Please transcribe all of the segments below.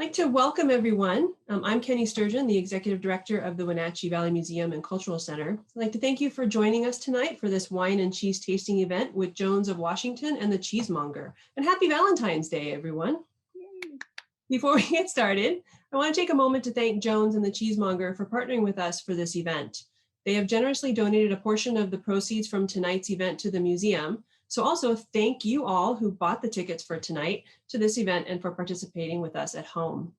I'd like to welcome everyone. I'm Kenny Sturgeon, the Executive Director of the Wenatchee Valley Museum and Cultural Center. I'd like to thank you for joining us tonight for this wine and cheese tasting event with Jones of Washington and the Cheesemonger. And happy Valentine's Day, everyone. Yay. Before we get started, I want to take a moment to thank Jones and the Cheesemonger for partnering with us for this event. They have generously donated a portion of the proceeds from tonight's event to the museum. So also thank you all who bought the tickets for tonight to this event and for participating with us at home.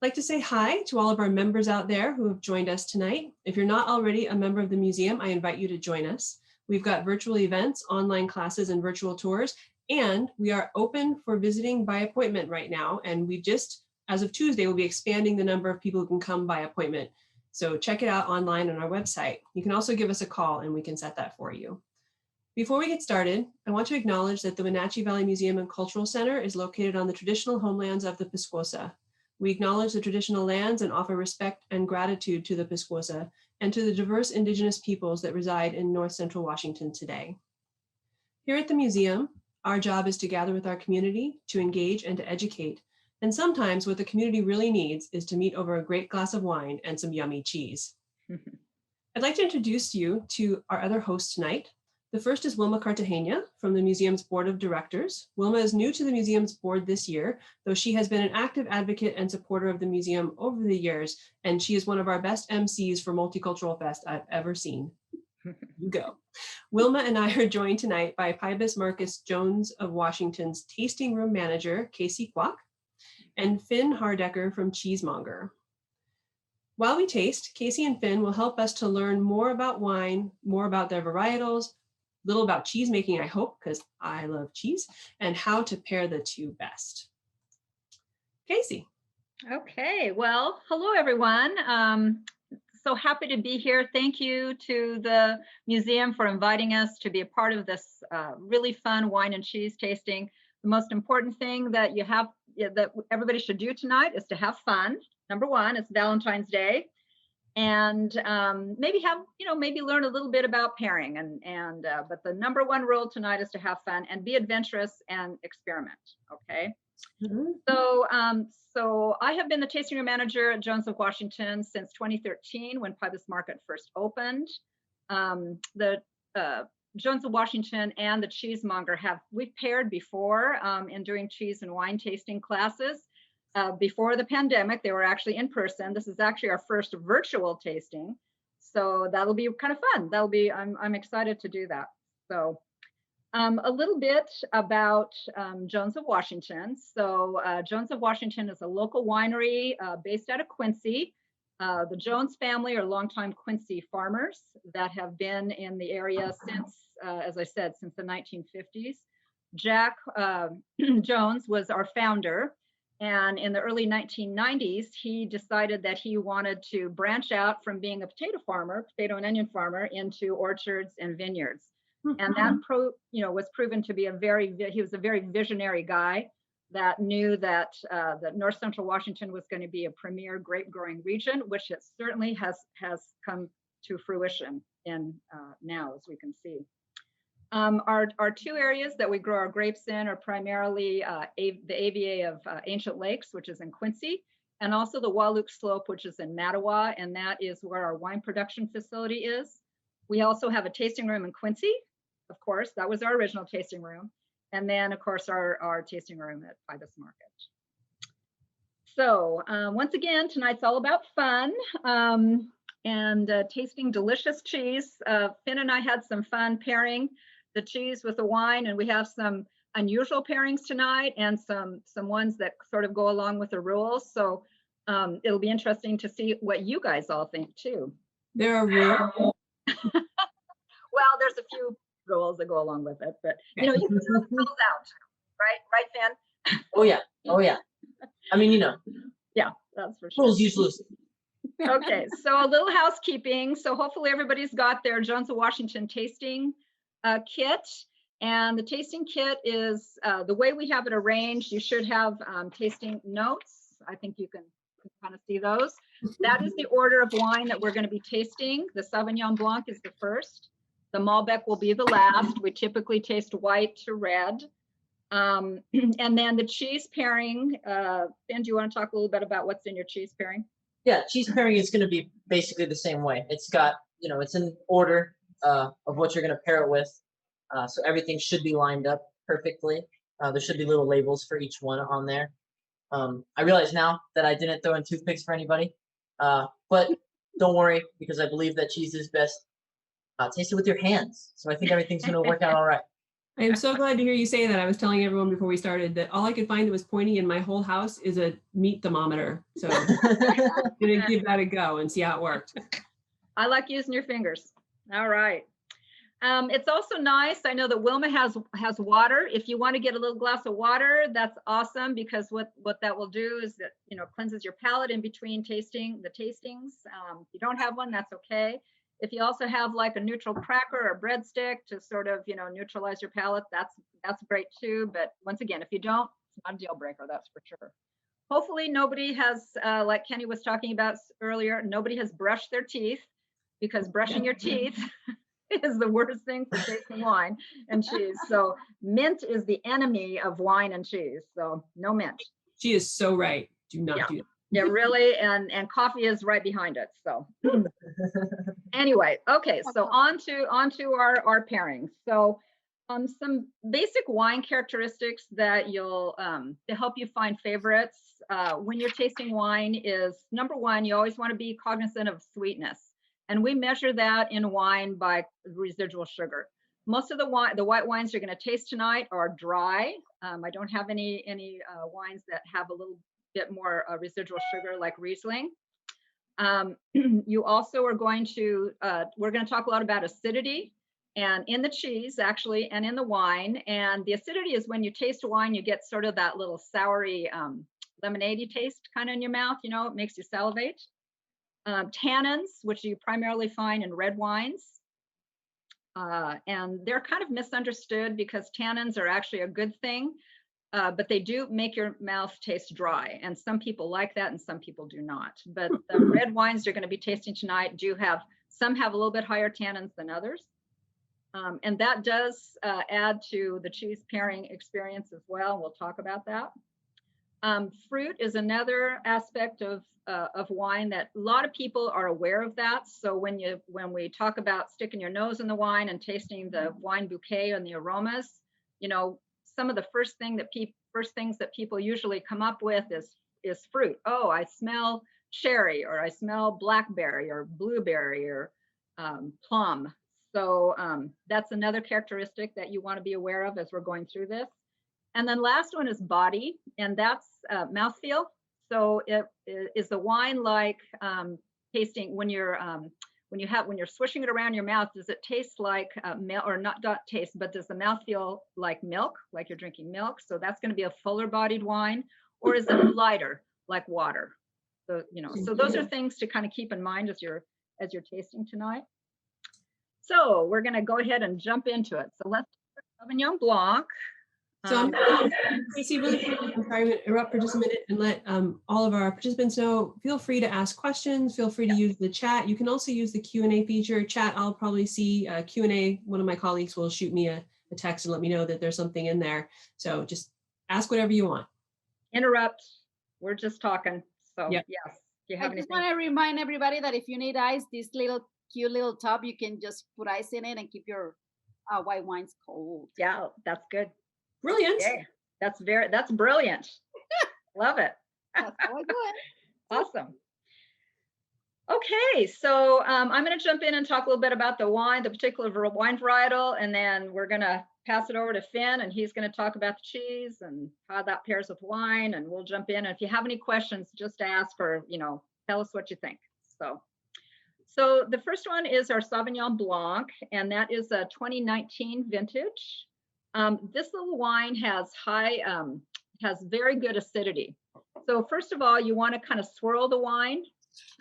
I'd like to say hi to all of our members out there who have joined us tonight. If you're not already a member of the museum, I invite you to join us. We've got virtual events, online classes, and virtual tours, and we are open for visiting by appointment right now. And we've just, as of Tuesday, we'll be expanding the number of people who can come by appointment. So check it out online on our website. You can also give us a call and we can set that for you. Before we get started, I want to acknowledge that the Wenatchee Valley Museum and Cultural Center is located on the traditional homelands of the Pisquosa. We acknowledge the traditional lands and offer respect and gratitude to the Pisquosa and to the diverse indigenous peoples that reside in North Central Washington today. Here at the museum, our job is to gather with our community, to engage and to educate. And sometimes what the community really needs is to meet over a great glass of wine and some yummy cheese. I'd like to introduce you to our other hosts tonight. The first is Wilma Cartagena from the museum's board of directors. Wilma is new to the museum's board this year, though she has been an active advocate and supporter of the museum over the years, and she is one of our best MCs for Multicultural Fest I've ever seen. You go. Wilma and I are joined tonight by Pybus Marcus Jones of Washington's tasting room manager, Casey Kwok, and Finn Hardecker from Cheesemonger. While we taste, Casey and Finn will help us to learn more about wine, more about their varietals, little about cheese making, I hope, because I love cheese, and how to pair the two best. Casey. Okay, well, hello everyone. So happy to be here. Thank you to the museum for inviting us to be a part of this really fun wine and cheese tasting. The most important thing that that everybody should do tonight is to have fun. Number one, it's Valentine's Day. And maybe learn a little bit about pairing but the number one rule tonight is to have fun and be adventurous and experiment. Okay. Mm-hmm. So I have been the tasting room manager at Jones of Washington since 2013 when Pybus Market first opened. The Jones of Washington and the Cheesemonger we've paired before in doing cheese and wine tasting classes. Before the pandemic, they were actually in person. This is actually our first virtual tasting. So that'll be kind of fun. I'm excited to do that. So a little bit about Jones of Washington. So Jones of Washington is a local winery based out of Quincy. The Jones family are longtime Quincy farmers that have been in the area since, as I said, since the 1950s. Jack Jones was our founder. And in the early 1990s, he decided that he wanted to branch out from being a potato and onion farmer, into orchards and vineyards. Mm-hmm. And that was proven to be he was a very visionary guy that knew that North Central Washington was going to be a premier grape growing region, which it certainly has come to fruition in now, as we can see. Our two areas that we grow our grapes in are primarily the AVA of Ancient Lakes, which is in Quincy, and also the Wahluke Slope, which is in Mattawa, and that is where our wine production facility is. We also have a tasting room in Quincy, of course, that was our original tasting room, and then, of course, our tasting room at Pybus Market. So once again, tonight's all about fun and tasting delicious cheese. Finn and I had some fun pairing the cheese with the wine, and we have some unusual pairings tonight and some ones that sort of go along with the rules. So it'll be interesting to see what you guys all think too. There are rules. Well, there's a few rules that go along with it, but you can throw the rules out, right, Finn? Oh yeah. I mean, Yeah, that's for sure. Rules usually. Okay, so a little housekeeping. So hopefully everybody's got their Jones of Washington tasting kit, and the tasting kit is the way we have it arranged. You should have tasting notes. I think you can kind of see those. That is the order of wine that we're going to be tasting. The Sauvignon Blanc is the first. The Malbec will be the last. We typically taste white to red. And then the cheese pairing, Ben, do you want to talk a little bit about what's in your cheese pairing? Yeah, cheese pairing is going to be basically the same way. It's got, it's in order of what you're going to pair it with. So everything should be lined up perfectly. There should be little labels for each one on there. I realize now that I didn't throw in toothpicks for anybody, but don't worry, because I believe that cheese is best tasted with your hands. So I think everything's going to work out all right. I am so glad to hear you say that. I was telling everyone before we started that all I could find that was pointy in my whole house is a meat thermometer. So I'm going to give that a go and see how it worked. I like using your fingers. All right. It's also nice. I know that Wilma has water. If you want to get a little glass of water, that's awesome, because what that will do is that, cleanses your palate in between the tastings. If you don't have one, that's okay. If you also have like a neutral cracker or breadstick to sort of, neutralize your palate, that's great too. But once again, if you don't, it's not a deal breaker, that's for sure. Hopefully nobody has, like Kenny was talking about earlier, nobody has brushed their teeth, because brushing your teeth is the worst thing for tasting wine and cheese. So mint is the enemy of wine and cheese. So no mint. She is so right. Do not do that. Yeah, really. And coffee is right behind it. So anyway, okay. So on to our pairings. So some basic wine characteristics that you'll to help you find favorites when you're tasting wine is, number one, you always want to be cognizant of sweetness. And we measure that in wine by residual sugar. Most of the white wines you're going to taste tonight are dry. I don't have any wines that have a little bit more residual sugar, like Riesling. You also are going to, we're going to talk a lot about acidity, and in the cheese actually, and in the wine. And the acidity is when you taste a wine, you get sort of that little soury, lemonade-y taste kind of in your mouth, it makes you salivate. Tannins, which you primarily find in red wines. And they're kind of misunderstood, because tannins are actually a good thing, but they do make your mouth taste dry. And some people like that and some people do not. But the red wines you're going to be tasting tonight some have a little bit higher tannins than others. And that does add to the cheese pairing experience as well. We'll talk about that. Fruit is another aspect of wine that a lot of people are aware of that. So when we talk about sticking your nose in the wine and tasting the wine bouquet and the aromas, some of the first things that people usually come up with is fruit. Oh, I smell cherry, or I smell blackberry or blueberry or plum. So that's another characteristic that you want to be aware of as we're going through this. And then last one is body, and that's mouthfeel. So is the wine like tasting when you're swishing it around your mouth? Does it taste like milk, or not taste, but does the mouth feel like milk, like you're drinking milk? So that's going to be a fuller bodied wine, or is it lighter, like water? So so those are things to kind of keep in mind as you're tasting tonight. So we're going to go ahead and jump into it. So let's start Sauvignon Blanc. So Tracy, really quick, I'm sorry to interrupt for just a minute and let all of our participants know, feel free to ask questions, feel free to use the chat. You can also use the Q&A feature. Chat, I'll probably see Q&A. One of my colleagues will shoot me a text and let me know that there's something in there. So just ask whatever you want. Interrupt. We're just talking. So yep. Yes. Do you have I just want to remind everybody that if you need ice, this cute little tub, you can just put ice in it and keep your white wines cold. Yeah, that's good. Brilliant. Yeah, that's brilliant. Love it. That's how I do it. Awesome. Okay, so I'm going to jump in and talk a little bit about the particular wine varietal, and then we're going to pass it over to Finn, and he's going to talk about the cheese and how that pairs with wine, and we'll jump in. And if you have any questions, just ask, or tell us what you think. So the first one is our Sauvignon Blanc, and that is a 2019 vintage. This little wine has very good acidity. So first of all, you want to kind of swirl the wine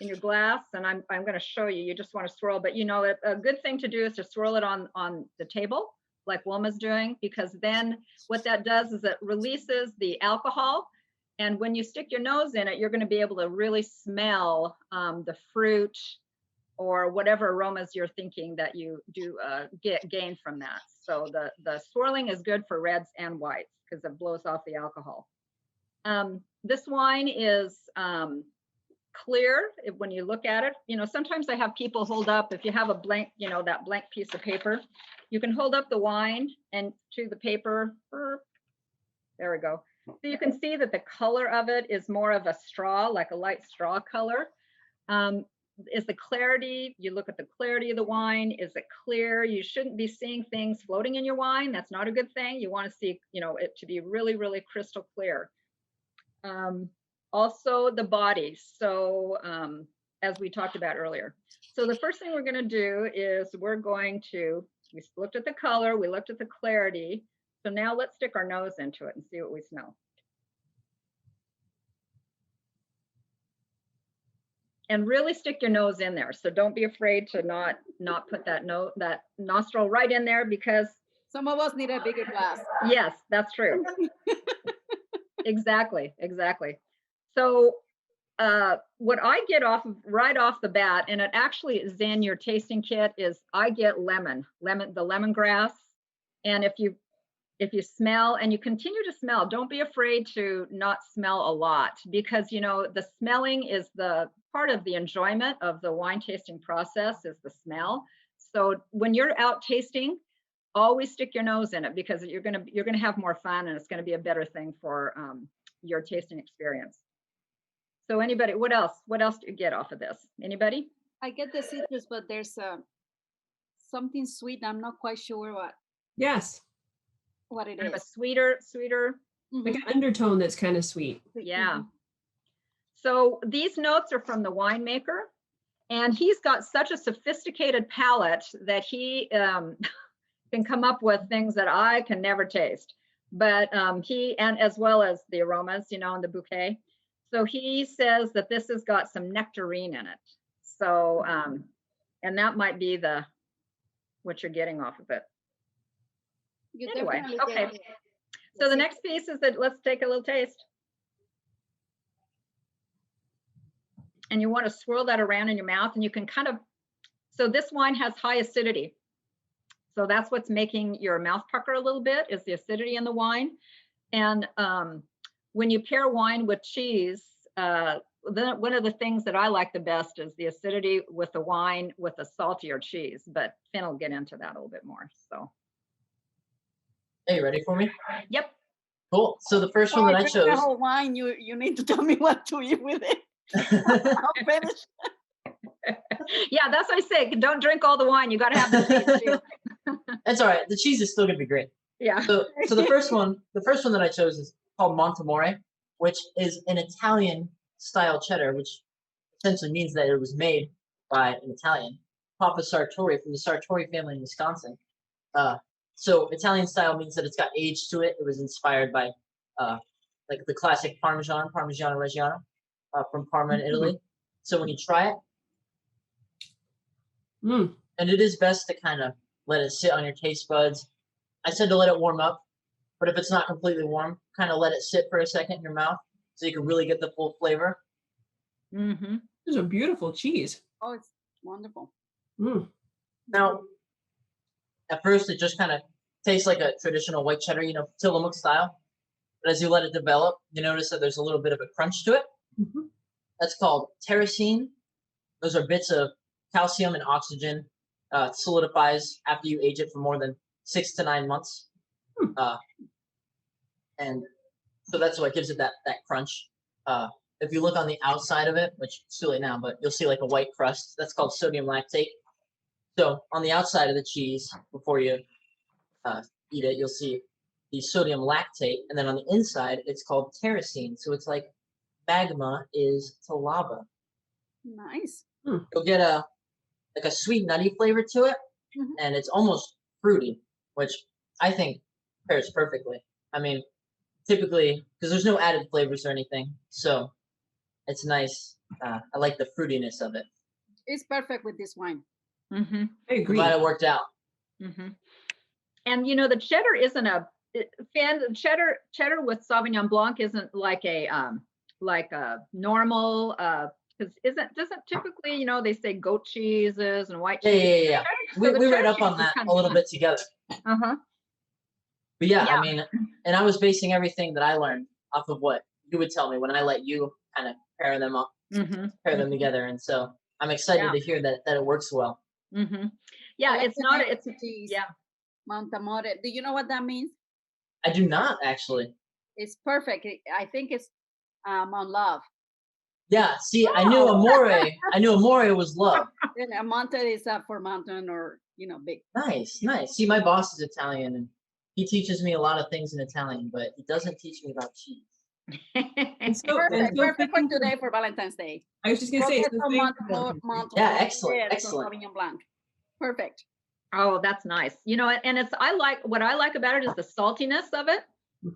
in your glass, and I'm going to show you. You just want to swirl, but a good thing to do is to swirl it on the table, like Wilma's doing, because then what that does is it releases the alcohol, and when you stick your nose in it, you're going to be able to really smell the fruit, or whatever aromas you're thinking that you do gain from that. So the swirling is good for reds and whites because it blows off the alcohol. This wine is clear when you look at it. You know, sometimes I have people hold up, if you have a blank, you know, that blank piece of paper, you can hold up the wine and to the paper. There we go. So you can see that the color of it is more of a straw, like a light straw color. Is the clarity, you look at the clarity of the wine, is it clear? You shouldn't be seeing things floating in your wine. That's not a good thing. You want to see, you know, it to be really, really crystal clear. Also the body. So as we talked about earlier. So the first thing we're going to do is we looked at the color, we looked at the clarity. So now let's stick our nose into it and see what we smell. And really stick your nose in there. So don't be afraid to not put that nostril right in there, because some of us need a bigger glass. Yes, that's true. Exactly. So what I get right off the bat, and it actually is in your tasting kit, is I get the lemongrass. And if you smell and you continue to smell, don't be afraid to not smell a lot, because, you know, the smelling is the part of the enjoyment of the wine tasting process, is the smell. So when you're out tasting, always stick your nose in it, because you're gonna have more fun, and it's gonna be a better thing for your tasting experience. So anybody, what else do you get off of this? Anybody? I get the citrus, but there's something sweet. I'm not quite sure what. Yes. What it Kind is. of a sweeter. Like an undertone that's kind of sweet. Yeah. So these notes are from the winemaker, and he's got such a sophisticated palate that he can come up with things that I can never taste. But and as well as the aromas, you know, in the bouquet. So he says that this has got some nectarine in it. So, and that might be what you're getting off of it. Anyway, okay. So the next piece is that let's take a little taste. And you want to swirl that around in your mouth, and you can so this wine has high acidity. So that's what's making your mouth pucker a little bit, is the acidity in the wine. And when you pair wine with cheese, one of the things that I like the best is the acidity with the wine with a saltier cheese, but Finn will get into that a little bit more. So. Hey, you ready for me? Yep. Cool. So the first one that I chose. The whole wine, you need to tell me what to eat with it. I'll finish. Yeah, that's what I say. Don't drink all the wine. You got to have the cheese too. That's all right. The cheese is still gonna be great. Yeah. So the first one that I chose is called Montemore, which is an Italian style cheddar, which essentially means that it was made by an Italian, Papa Sartori, from the Sartori family in Wisconsin. So Italian style means that it's got age to it. It was inspired by like the classic Parmigiano Reggiano from Parma in Italy. So when you try it, and it is best to kind of let it sit on your taste buds. I said to let it warm up, but if it's not completely warm, kind of let it sit for a second in your mouth so you can really get the full flavor. This is a beautiful cheese. Oh, it's wonderful. Now, at first, it just kind of tastes like a traditional white cheddar, you know, Tillamook style. But as you let it develop, you notice that there's a little bit of a crunch to it. That's called terracine. Those are bits of calcium and oxygen. Solidifies after you age it for more than 6 to 9 months. And so that's what gives it that crunch. If you look on the outside of it, which it's too late now, but you'll see like a white crust. That's called sodium lactate. So on the outside of the cheese, before you eat it, you'll see the sodium lactate. And then on the inside, it's called terracine. So it's like magma is to lava. Nice. You'll get a sweet nutty flavor to it, and it's almost fruity, which I think pairs perfectly. I mean, typically, because there's no added flavors or anything, so it's nice. I like the fruitiness of it. It's perfect with this wine. I agree. Glad it worked out. And you know, the cheddar isn't cheddar with Sauvignon Blanc isn't like a normal Because doesn't typically, you know, they say goat cheeses and white Yeah, cheese. yeah. So We the read cheddar up on cheese is that kind a of little fun. bit together. Uh-huh. But yeah, Yeah. I mean, and I was basing everything that I learned off of what you would tell me when I let you kind of pair them up, pair them together. And so I'm excited Yeah. to hear that it works well. Yeah, I like it's the not, name it's, of the cheese, yeah. Montamore. Do you know what that means? I do not actually. It's perfect. I think it's Mount Love. Yeah, see, I knew Amore was love. And a Monte is for mountain or, you know, big. Nice, nice. See, my boss is Italian and he teaches me a lot of things in Italian, but he doesn't teach me about cheese. And so, and Perfect, so perfect for fitting today for Valentine's Day. I was just gonna Go say, get so some thank you, Valentine's Day. Yeah, excellent, excellent. Sauvignon Blanc. Perfect. Oh, that's nice. You know, and it's, what I like about it is the saltiness of it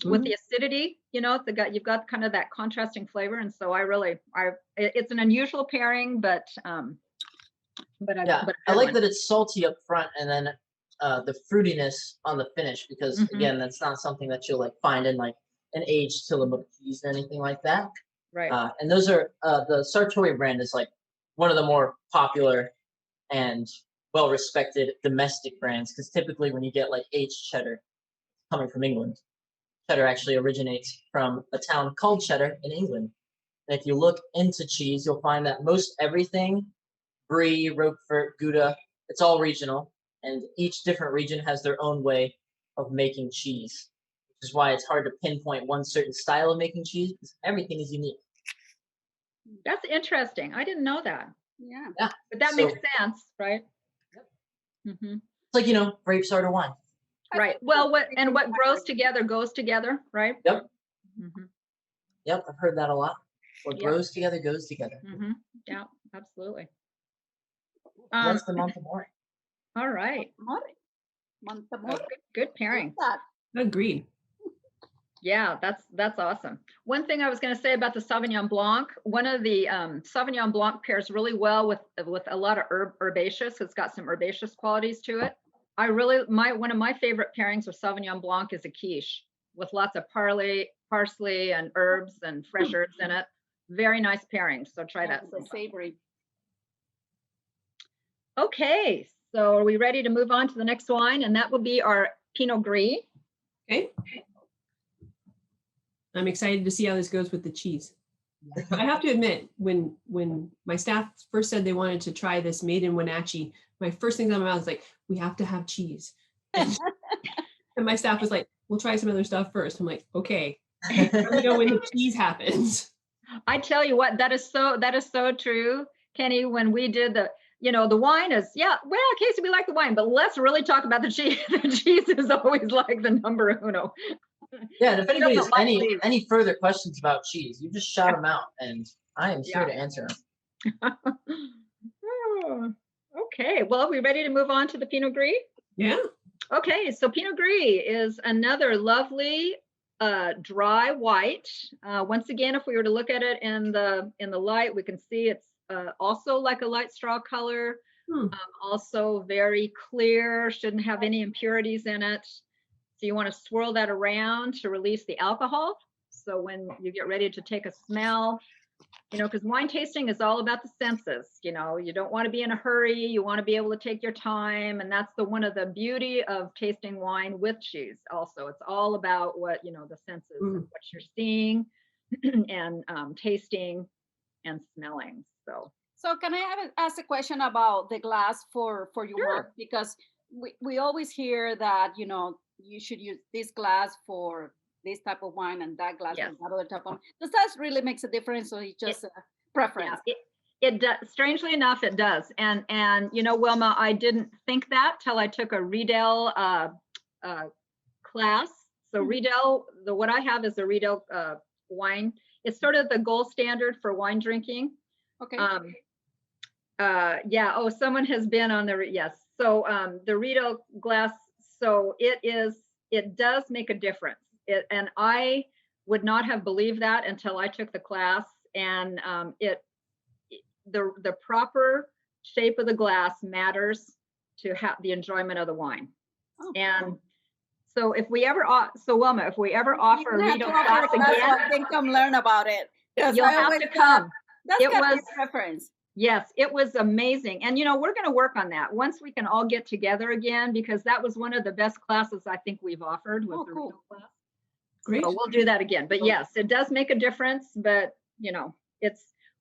with the acidity, you know, you've got kind of that contrasting flavor. And so it's an unusual pairing, but Yeah, I like that it's salty up front and then the fruitiness on the finish because again, that's not something that you'll like find in like an aged Tillamook cheese or anything like that. Right. And those are the Sartori brand is like one of the more popular and well-respected domestic brands because typically when you get like aged cheddar coming from England, cheddar actually originates from a town called Cheddar in England. And if you look into cheese, you'll find that most everything, Brie, Roquefort, Gouda, it's all regional, and each different region has their own way of making cheese, which is why it's hard to pinpoint one certain style of making cheese because everything is unique. That's interesting. I didn't know that. Yeah. Yeah, but that makes sense, right? Yep. It's like, you know, grapes are to wine. Right. Well, what grows together goes together, right? Yep. Yep, I've heard that a lot. What grows together goes together. Yeah, absolutely. That's the Montamore. All right. Montamore. Good pairing. Agreed. Yeah, that's awesome. One thing I was going to say about the Sauvignon Blanc, one of the Sauvignon Blanc pairs really well with a lot of herbaceous. It's got some herbaceous qualities to it. One of my favorite pairings with Sauvignon Blanc is a quiche with lots of parsley and herbs and fresh herbs in it. Very nice pairing. So try that. So savory. Okay, so are we ready to move on to the next wine? And that will be our Pinot Gris. Okay. I'm excited to see how this goes with the cheese. I have to admit, when my staff first said they wanted to try this made in Wenatchee, my first thing out of my mouth was like, we have to have cheese. And my staff was like, we'll try some other stuff first. I'm like, okay. Let me know when the cheese happens. I tell you what, that is so true, Kenny. When we did the wine is, Casey, we like the wine, but let's really talk about the cheese. The cheese is always like the number uno. Yeah, and if anybody has any further questions about cheese, you just shout them out, and I am here to answer them. Okay, well, are we ready to move on to the Pinot Gris? Yeah. Okay, so Pinot Gris is another lovely dry white. Once again, if we were to look at it in the light, we can see it's also like a light straw color. Also very clear, shouldn't have any impurities in it. So you want to swirl that around to release the alcohol. So when you get ready to take a smell, because wine tasting is all about the senses. You don't want to be in a hurry. You want to be able to take your time. And that's one of the beauty of tasting wine with cheese. Also, it's all about what, the senses, and what you're seeing and tasting and smelling. So can I ask a question about the glass for your wine? Because we always hear that, you should use this glass for this type of wine and that glass for that other type of wine. Does that really makes a difference, or it's just a preference? Yeah, it does. Strangely enough, it does. And Wilma, I didn't think that till I took a Riedel class. So Riedel, what I have is a Riedel wine. It's sort of the gold standard for wine drinking. Okay. Oh, someone has been on the So the Riedel glass. So it does make a difference. And I would not have believed that until I took the class. And the proper shape of the glass matters to have the enjoyment of the wine. And so if we ever, Wilma, if we ever offer Riedel class again, I think come learn about it. You'll have to come. That's It gotta be was- a preference. Yes, it was amazing. And, we're going to work on that once we can all get together again, because that was one of the best classes I think we've offered was Oh, the cool. Riedel class. Great. So we'll do that again. But yes, it does make a difference. But,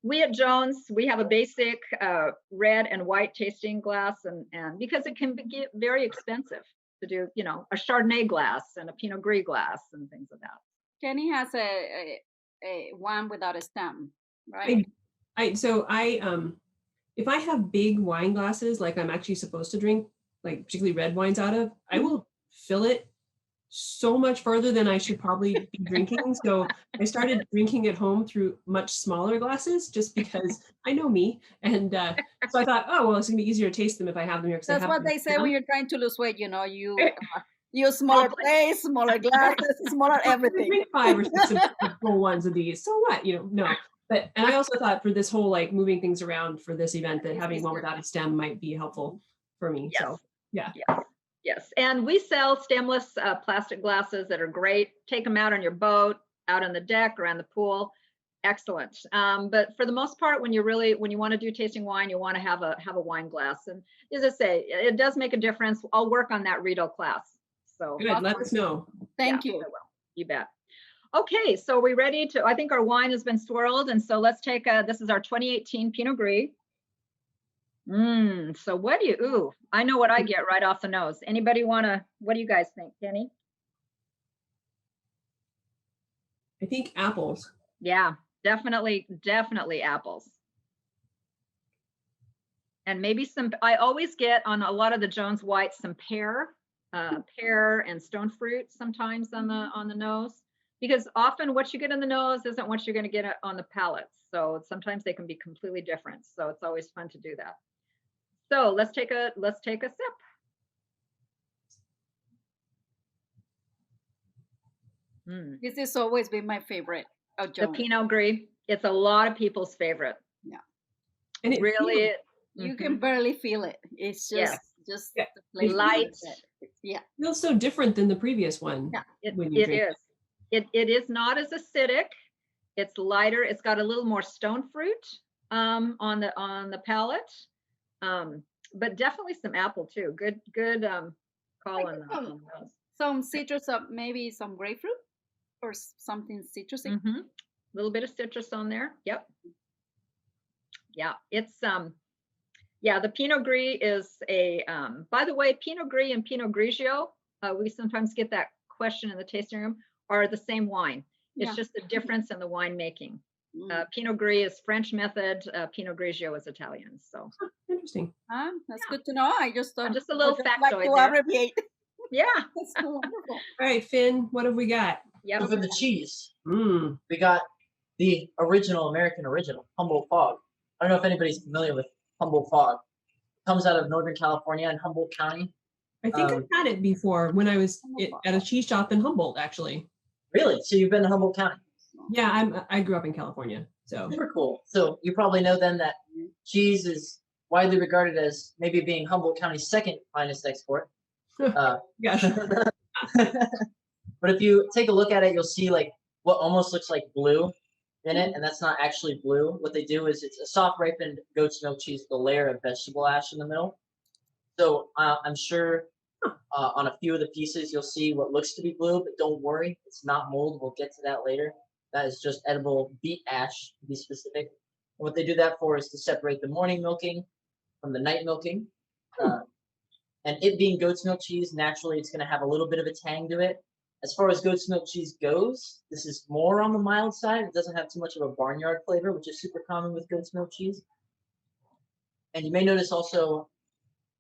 we at Jones, we have a basic red and white tasting glass, and because it can get very expensive to do, a Chardonnay glass and a Pinot Gris glass and things like that. Kenny has a one without a stem, right? If I have big wine glasses, like I'm actually supposed to drink, like particularly red wines out of, I will fill it so much further than I should probably be drinking. So I started drinking at home through much smaller glasses just because I know me. And so I thought, oh, well, it's gonna be easier to taste them if I have them here. That's what they say when you're trying to lose weight. You use smaller plates, smaller glasses, smaller everything. Drink 5 or 6 of full ones of these. So what? No. But and I also thought for this whole like moving things around for this event that having one without a stem might be helpful for me. Yes. So yeah. Yes. And we sell stemless plastic glasses that are great. Take them out on your boat, out on the deck, around the pool. Excellent. But for the most part, when you want to do tasting wine, you want to have a wine glass. And as I say, it does make a difference. I'll work on that Riedel class. So Good. Let us know. Thank you. I will. You bet. Okay, so we're ready to, I think our wine has been swirled. And so let's take this is our 2018 Pinot Gris. So I know what I get right off the nose. Anybody what do you guys think, Kenny? I think apples. Yeah, definitely apples. And maybe I always get on a lot of the Jones whites some pear and stone fruit sometimes on the nose. Because often what you get in the nose isn't what you're going to get on the palate. So sometimes they can be completely different. So it's always fun to do that. So let's take a sip. This has always been my favorite. The Pinot Gris. It's a lot of people's favorite. Yeah. And it Really, you can barely feel it. It's just light. Yeah. It feels so different than the previous one. Yeah, it is. It is not as acidic. It's lighter. It's got a little more stone fruit on the palate, but definitely some apple too. Good call on those. Some citrus, maybe some grapefruit or something citrusy. A little bit of citrus on there. Yep. Yeah, it's the Pinot Gris is by the way, Pinot Gris and Pinot Grigio, we sometimes get that question in the tasting room, are the same wine. It's just the difference in the winemaking. Pinot Gris is French method, Pinot Grigio is Italian. So interesting. That's good to know. I just just a little factoid like to abbreviate. Yeah. That's so wonderful. All right, Finn, what have we got? So for the cheese, Mm. we got the American original, Humboldt Fog. I don't know if anybody's familiar with Humboldt Fog. It comes out of Northern California in Humboldt County. I think I've had it before when I was at a cheese shop in Humboldt, actually. Really? So you've been to Humboldt County? Yeah, I grew up in California, so. Super cool. So you probably know then that cheese is widely regarded as maybe being Humboldt County's second finest export. Gosh. But if you take a look at it, you'll see like what almost looks like blue in it, and that's not actually blue. What they do is it's a soft ripened goat's milk cheese with a layer of vegetable ash in the middle. So I'm sure on a few of the pieces you'll see what looks to be blue, but don't worry, it's not mold. We'll get to that later. That is just edible beet ash, to be specific. And what they do that for is to separate the morning milking from the night milking. And it being goat's milk cheese, naturally it's going to have a little bit of a tang to it. As far as goat's milk cheese goes, this is more on the mild side. It doesn't have too much of a barnyard flavor, which is super common with goat's milk cheese. And you may notice also,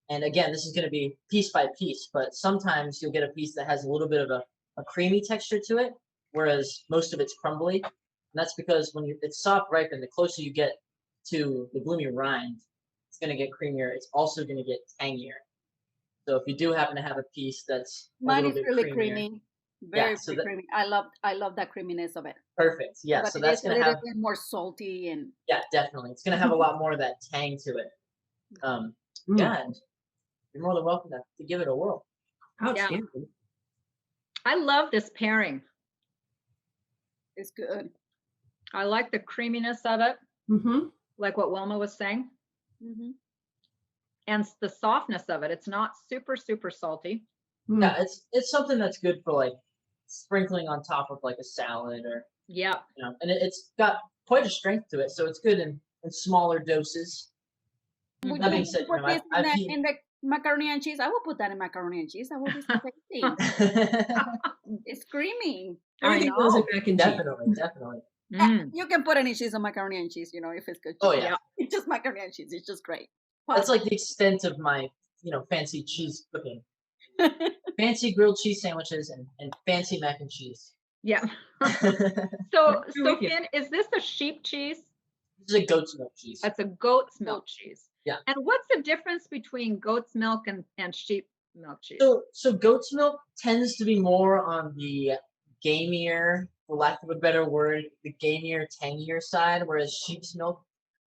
and again, this is going to be piece by piece, but sometimes you'll get a piece that has a little bit of a creamy texture to it, whereas most of it's crumbly. And that's because when it's soft ripened, the closer you get to the bloomy rind, it's going to get creamier. It's also going to get tangier. So if you do happen to have a piece that's mine a is little bit really creamier, creamy, very creamy. I love that creaminess of it. Perfect. Yeah. But So that's going to have more salty and yeah, definitely. It's going to have a lot more of that tang to it. Yeah, and you're more than welcome to give it a whirl. Outstanding. I love this pairing. it's good. I like the creaminess of it. Mm-hmm. like what Wilma was saying. Mm-hmm. And the softness of it. It's not super, super salty. Yeah, it's something that's good for like sprinkling on top of like a salad or Yeah. and it's got quite a strength to it, so it's good in smaller doses. Would That you being said, put this I've eaten. in the macaroni and cheese? I will put that in macaroni and cheese. That will be so tasty. It's creamy. Everything goes in mac and cheese. Definitely. You can put any cheese on macaroni and cheese, if it's good cheese. Oh yeah. It's just macaroni and cheese. It's just great. That's like the extent of my, fancy cheese cooking. Fancy grilled cheese sandwiches and fancy mac and cheese. Yeah. So Finn, is this a sheep cheese? This is a goat's milk cheese. That's a goat's milk cheese. Yeah. And what's the difference between goat's milk and sheep milk cheese? So goat's milk tends to be more on the gamier, for lack of a better word, the gamier, tangier side, whereas sheep's milk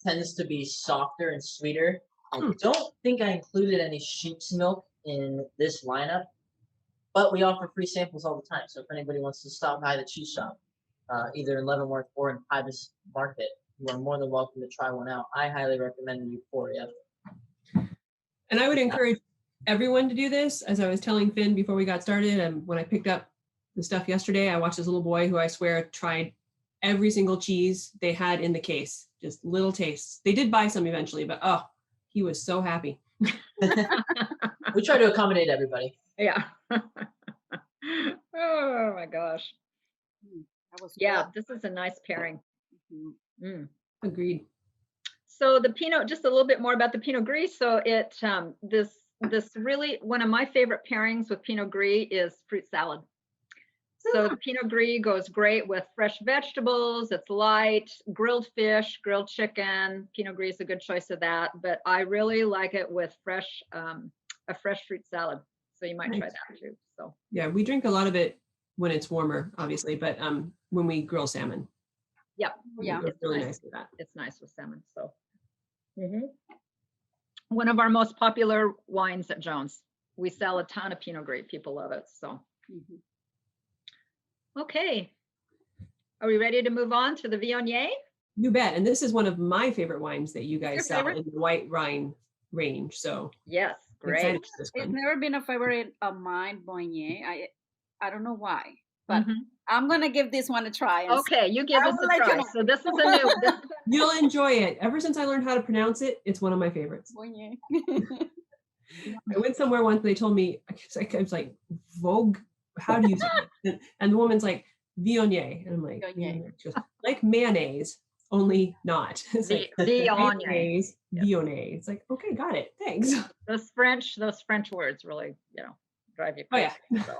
tends to be softer and sweeter. I don't think I included any sheep's milk in this lineup, but we offer free samples all the time. So if anybody wants to stop by the cheese shop, either in Leavenworth or in Pybus Market, you are more than welcome to try one out. I highly recommend the Euphoria. And I would encourage everyone to do this. As I was telling Finn before we got started, and when I picked up the stuff yesterday, I watched this little boy who I swear tried every single cheese they had in the case, just little tastes. They did buy some eventually, but he was so happy. We try to accommodate everybody. Yeah. Oh my gosh. Yeah, this is a nice pairing. Agreed. So the Pinot, just a little bit more about the Pinot Gris. So it this really, one of my favorite pairings with Pinot Gris is fruit salad. So the Pinot Gris goes great with fresh vegetables. It's light, grilled fish, grilled chicken. Pinot Gris is a good choice of that, but I really like it with a fresh fruit salad. So you might try that too. So yeah, we drink a lot of it when it's warmer, obviously, but when we grill salmon. Yeah, it's really nice with that. It's nice with salmon. So one of our most popular wines at Jones. We sell a ton of Pinot Gris. People love it. So okay, are we ready to move on to the Viognier? You bet. And this is one of my favorite wines that you guys Your sell favorite? in the white wine range. So yes, I'm great. excited for this It's one. never been a favorite of mine, Viognier. I don't know why, but I'm gonna give this one a try. Okay, you give us a let you try. know. So this is a new. You'll enjoy it. Ever since I learned how to pronounce it, it's one of my favorites. Viognier. I went somewhere once and they told me, I was like, Vogue, how do you say it? And the woman's like, Viognier. And I'm like, Viognier. She goes, like mayonnaise, only not. It's like Viognier. mayonnaise, Viognier. It's like, okay, got it. Thanks. Those French words really, drive you Oh, crazy. yeah. So.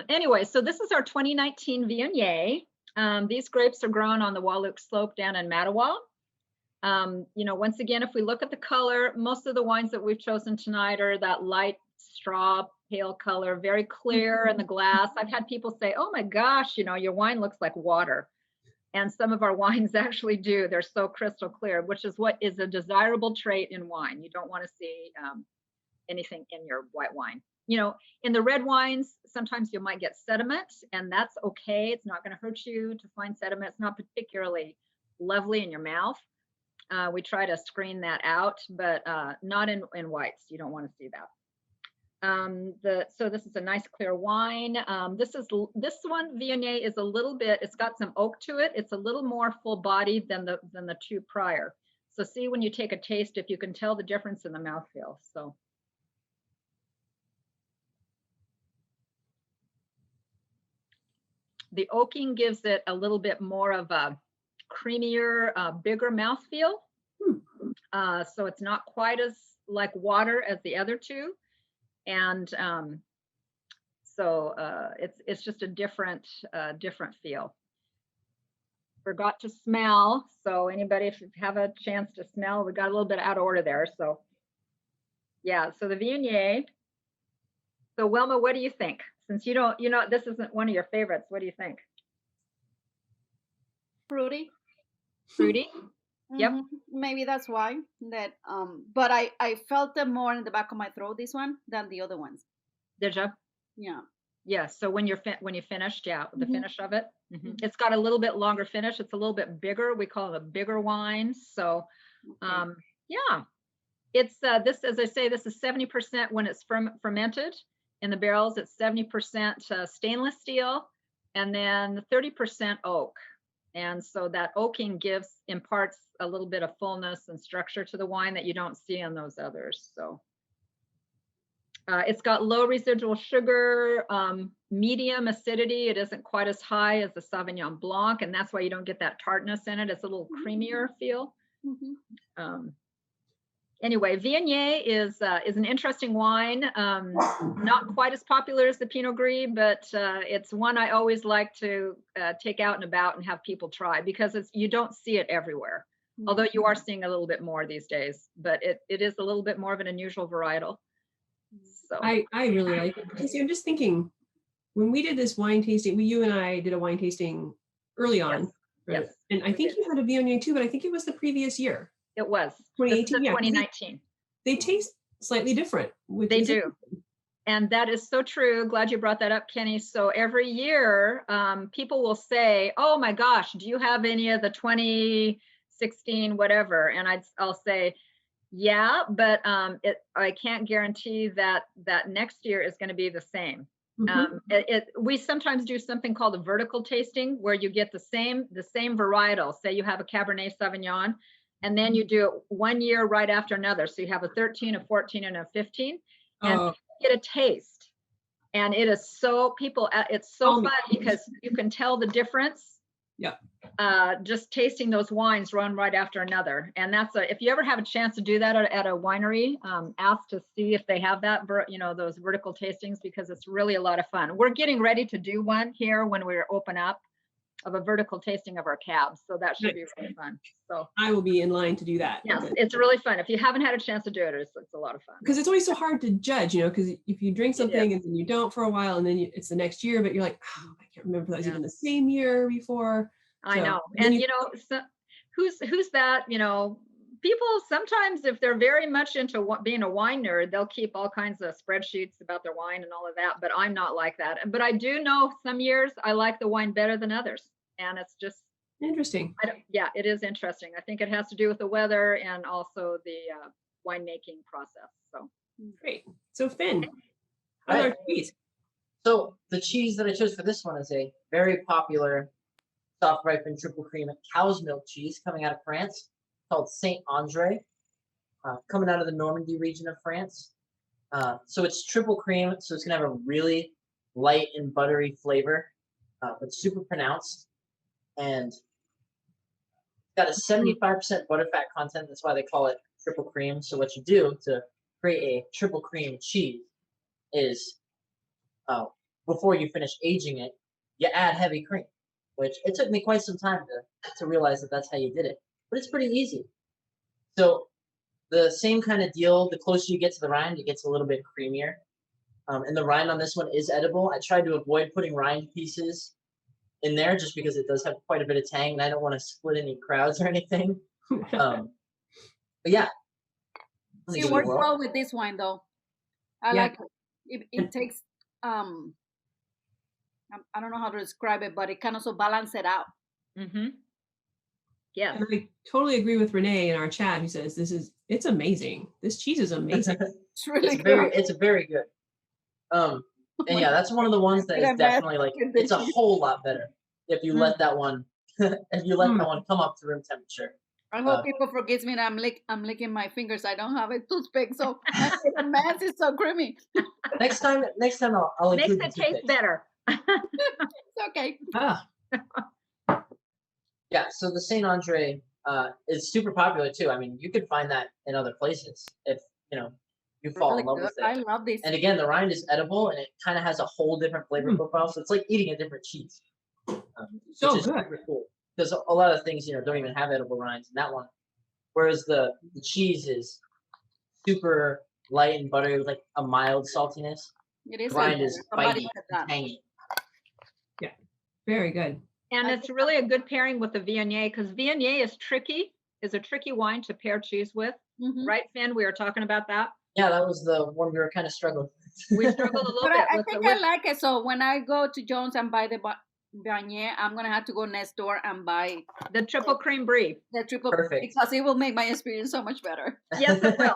Anyway, so this is our 2019 Viognier. These grapes are grown on the Wahluke Slope down in Mattawa. Once again, if we look at the color, most of the wines that we've chosen tonight are that light straw pale color, very clear in the glass. I've had people say, oh my gosh, your wine looks like water. And some of our wines actually do. They're so crystal clear, which is what is a desirable trait in wine. You don't want to see anything in your white wine. In the red wines, sometimes you might get sediment, and that's okay. It's not going to hurt you to find sediment. It's not particularly lovely in your mouth. We try to screen that out, but not in whites. You don't want to see that. So this is a nice clear wine. This one Viognier is a little bit, it's got some oak to it. It's a little more full bodied than the two prior. So see when you take a taste if you can tell the difference in the mouthfeel. So the oaking gives it a little bit more of a creamier, bigger mouthfeel. So it's not quite as like water as the other two. And so it's just a different feel. Forgot to smell. So anybody, if you have a chance to smell, we got a little bit out of order there. So yeah, so the Viognier. So Wilma, what do you think? Since this isn't one of your favorites, what do you think? Fruity. Fruity? Yep. Maybe that's why that but I felt them more in the back of my throat, this one, than the other ones. Did you? Yeah. Yes. So when you finished, the Mhm. finish of it, it's got a little bit longer finish. It's a little bit bigger. We call it a bigger wine. So, Okay. yeah, it's this, as I say, this is 70% when it's fermented in the barrels. It's 70% stainless steel, and then 30% oak. And so that oaking imparts a little bit of fullness and structure to the wine that you don't see on those others. So. It's got low residual sugar, medium acidity. It isn't quite as high as the Sauvignon Blanc, and that's why you don't get that tartness in it. It's a little creamier feel. Mhm. Anyway, Viognier is an interesting wine. Not quite as popular as the Pinot Gris, but it's one I always like to take out and about and have people try, because you don't see it everywhere. Although you are seeing a little bit more these days, but it is a little bit more of an unusual varietal. So I really like it. Because I'm just thinking, when we did this wine tasting, you and I did a wine tasting early on. yes, And I think you had a Viognier too, but I think it was the previous year. it was 2018. Yeah, 2019. They taste slightly different. They do. And that is so true. Glad you brought that up, Kenny. So every year, people will say, "Oh my gosh, do you have any of the 2016 whatever?" And I'll say, "Yeah, but I can't guarantee that next year is going to be the same." We sometimes do something called a vertical tasting, where you get the same varietal. Say you have a Cabernet Sauvignon, and then you do it 1 year right after another. So you have a 13, a 14, and a 15, and you get a taste. And it is so it's so fun because you can tell the difference. Yeah. Just tasting those wines one right after another. And if you ever have a chance to do that at a winery, ask to see if they have that, those vertical tastings, because it's really a lot of fun. We're getting ready to do one here when we open up, of a vertical tasting of our cabs. So that should be really fun. So I will be in line to do that. Yes, it's really fun. If you haven't had a chance to do it, it's a lot of fun. Because it's always so hard to judge, because if you drink something and then you don't for a while, and then it's the next year, but you're like, oh, I can't remember if that was even the same year before. I know. And so who's that, people sometimes, if they're very much into being a wine nerd, they'll keep all kinds of spreadsheets about their wine and all of that, but I'm not like that. But I do know some years I like the wine better than others, and it's just interesting. It is interesting. I think it has to do with the weather and also the winemaking process. So great. So Finn, Right. our cheese. So the cheese that I chose for this one is a very popular soft ripened triple cream cow's milk cheese coming out of France, called Saint Andre, coming out of the Normandy region of France. So it's triple cream, so it's gonna have a really light and buttery flavor, but super pronounced, and got a 75% butterfat content. That's why they call it triple cream. So what you do to create a triple cream cheese is, before you finish aging it, you add heavy cream, which it took me quite some time to realize that that's how you did it. But it's pretty easy. So the same kind of deal, the closer you get to the rind, it gets a little bit creamier. And the rind on this one is edible. I tried to avoid putting rind pieces in there just because it does have quite a bit of tang, and I don't want to split any crowds or anything. But yeah. It works well with this wine, though. I like it. It takes, I don't know how to describe it, but it can also balance it out. Yeah. And I totally agree with Renee in our chat, who says it's amazing. This cheese is amazing. It's really good. It's very good. And yeah, that's one of the ones that is definitely it's a whole lot better if you let that one come up to room temperature. I hope people forgive me that I'm licking my fingers. I don't have a toothpick, so the mess is so creamy. Next time I'll include makes it taste better. It's okay. Yeah, so the Saint Andre is super popular too. I mean, you could find that in other places if you fall in love with it. I love this. And again, the rind is edible, and it kind of has a whole different flavor profile. So it's like eating a different cheese, So which is good. super cool. Because a lot of things don't even have edible rinds in that one, whereas the cheese is super light and buttery with like a mild saltiness. It is. The rind is bitey and tangy. Yeah, very good. And it's really a good pairing with the Viognier, because Viognier is a tricky wine to pair cheese with, right, Finn? We were talking about that. Yeah, that was the one we were kind of struggling with We struggled a little But bit I with think it. I like it. So when I go to Jones and buy the Viognier, I'm gonna have to go next door and buy The triple cream brie. the triple Perfect. because it will make my experience so much better. Yes, it will.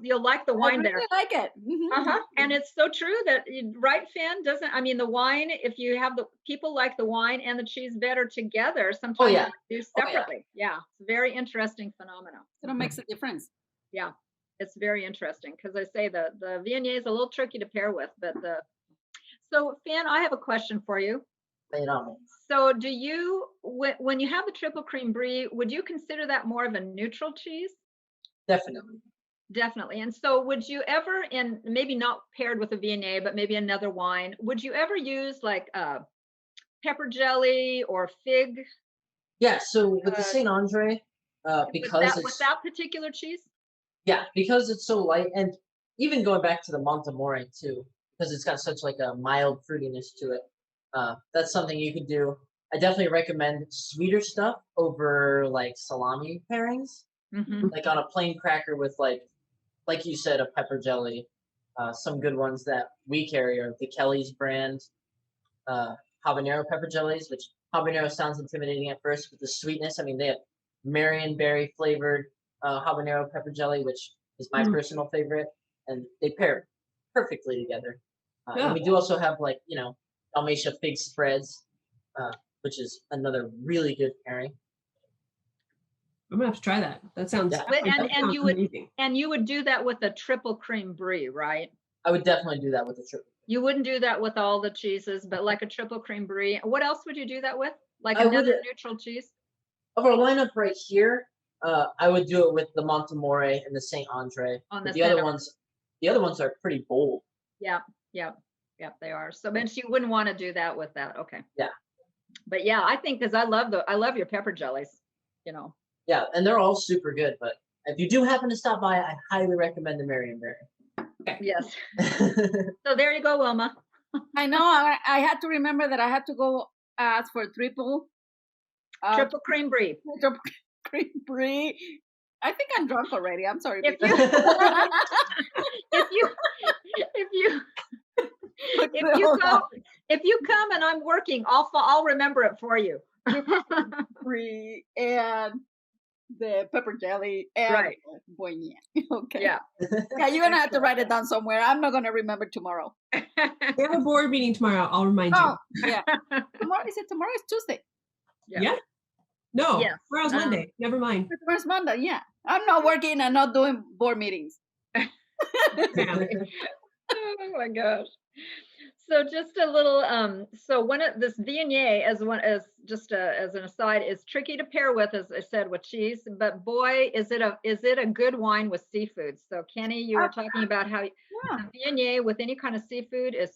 You'll like the I wine really there. like it. Uh-huh. And it's so true that right, Finn, doesn't, I mean, the wine, if you have the people like the wine and the cheese better together, sometimes yeah. you do separately. Yeah. It's a very interesting phenomenon. So it makes a difference. Yeah. It's very interesting because I say the Viognier is a little tricky to pair with, but so Finn, I have a question for you. Lay it on me. So do you, when you have the triple cream brie, would you consider that more of a neutral cheese? Definitely. Definitely. And so would you ever, and maybe not paired with a Viognier, but maybe another wine, would you ever use like pepper jelly or fig? Yeah. So with the Saint Andre, because with it's that particular cheese? because it's so light, and even going back to the Montemore too, because it's got such like a mild fruitiness to it. That's something you could do. I definitely recommend sweeter stuff over like salami pairings, Mm-hmm. like on a plain cracker with like you said, a pepper jelly. Some good ones that we carry are the Kelly's brand habanero pepper jellies, which habanero sounds intimidating at first, but the sweetness, I mean, they have Marionberry flavored habanero pepper jelly, which is my personal favorite, and they pair perfectly together. And we do also have like, Dalmatia fig spreads, which is another really good pairing. I'm gonna have to try that. That sounds, Yeah. And you would amazing. and you would do that with a triple cream brie, right? I would definitely do that with a triple. You wouldn't do that with all the cheeses, but like a triple cream brie. What else would you do that with? Like I would- another neutral cheese? Of our lineup right here, I would do it with the Montemore and the Saint Andre. On But the the other center. ones are pretty bold. Yeah, they are. So then you wouldn't want to do that with that. Okay. Yeah. But yeah, I think because I love your pepper jellies, Yeah, and they're all super good. But if you do happen to stop by, I highly recommend the Marionberry. Yes. So there you go, Wilma. I know. I had to remember that I had to go ask for triple Cream brie. triple cream brie. I think I'm drunk already. I'm sorry. If people. if you come and I'm working, I'll remember it for you. Brie and the pepper jelly and Right. Viognier. Okay. Yeah. Yeah, you're gonna have to write it down somewhere. I'm not gonna remember tomorrow. We have a board meeting tomorrow. I'll remind you. Oh, yeah. Tomorrow is it? Tomorrow is Tuesday. Yeah. No, Yes. tomorrow's Monday. Never mind. Tomorrow's Monday. Yeah, I'm not working and not doing board meetings. Oh my gosh. So just a little so this Viognier as an aside is tricky to pair with, as I said, with cheese, but boy is it a good wine with seafood. So Kenny, you were talking about how the Viognier with any kind of seafood is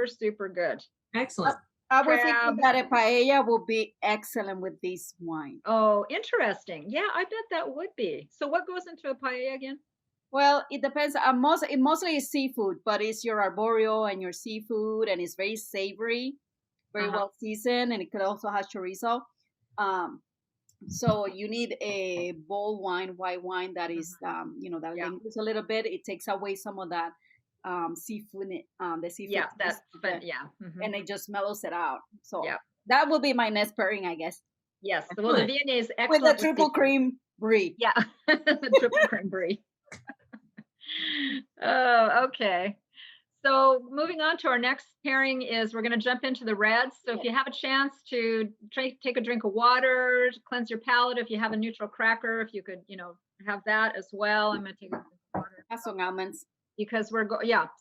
super good. Excellent. I was thinking that a paella will be excellent with this wine. Oh, interesting. Yeah, I bet that would be. So what goes into a paella again? Well, it depends. It mostly is seafood, but it's your arborio and your seafood, and it's very savory, very well seasoned, and it could also have chorizo. So you need a bold white wine that is, that lingers a little bit. It takes away some of that seafood, the seafood. Yeah, and it just mellows it out. So that will be my next pairing, I guess. Yes. Well, the Viognier is excellent with the triple cream brie. Yeah, the triple cream brie. Oh, okay. So moving on to our next pairing is we're going to jump into the reds. So if you have a chance to take a drink of water, cleanse your palate, if you have a neutral cracker, if you could, have that as well. I'm going to take a drink of water. Have some almonds. Because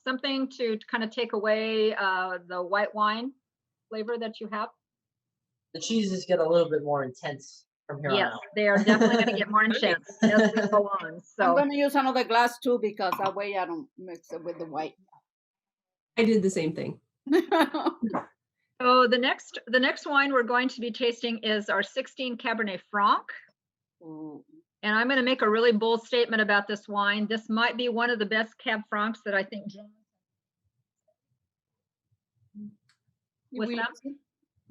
something to kind of take away the white wine flavor that you have. The cheeses get a little bit more intense from here on out. They are definitely going to get more intense as we go on. So I'm going to use another glass too, because that way I don't mix it with the white. I did the same thing. So the next wine we're going to be tasting is our 16 Cabernet Franc. And I'm going to make a really bold statement about this wine. This might be one of the best Cab Francs that I think John. What's that?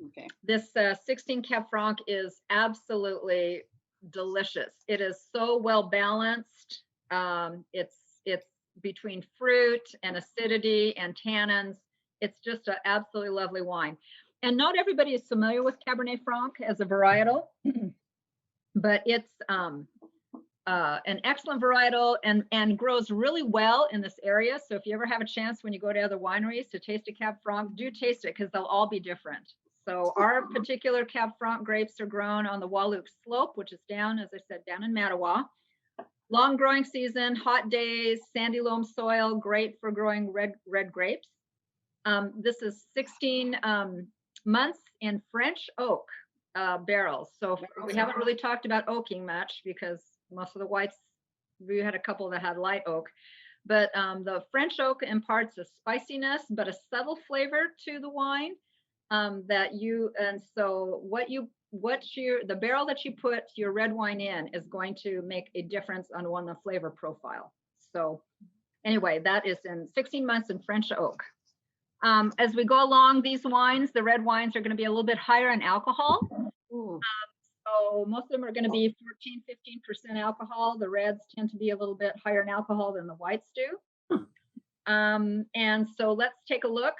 Okay. This 16 Cab Franc is absolutely delicious. It is so well balanced. It's between fruit and acidity and tannins. It's just an absolutely lovely wine. And not everybody is familiar with Cabernet Franc as a varietal, but it's an excellent varietal and grows really well in this area. So if you ever have a chance when you go to other wineries to taste a Cab Franc, do taste it because they'll all be different. So our particular Cab Franc grapes are grown on the Wahluke Slope, which is down, as I said, down in Mattawa. Long growing season, hot days, sandy loam soil, great for growing red grapes. This is 16 months in French oak barrels. So we haven't really talked about oaking much because most of the whites, we had a couple that had light oak. But the French oak imparts a spiciness, but a subtle flavor to the wine so the barrel that you put your red wine in is going to make a difference on the flavor profile. So anyway, that is in 16 months in French oak. As we go along, these wines, the red wines are going to be a little bit higher in alcohol. So most of them are going to be 14-15% alcohol. The reds tend to be a little bit higher in alcohol than the whites do. And so let's take a look.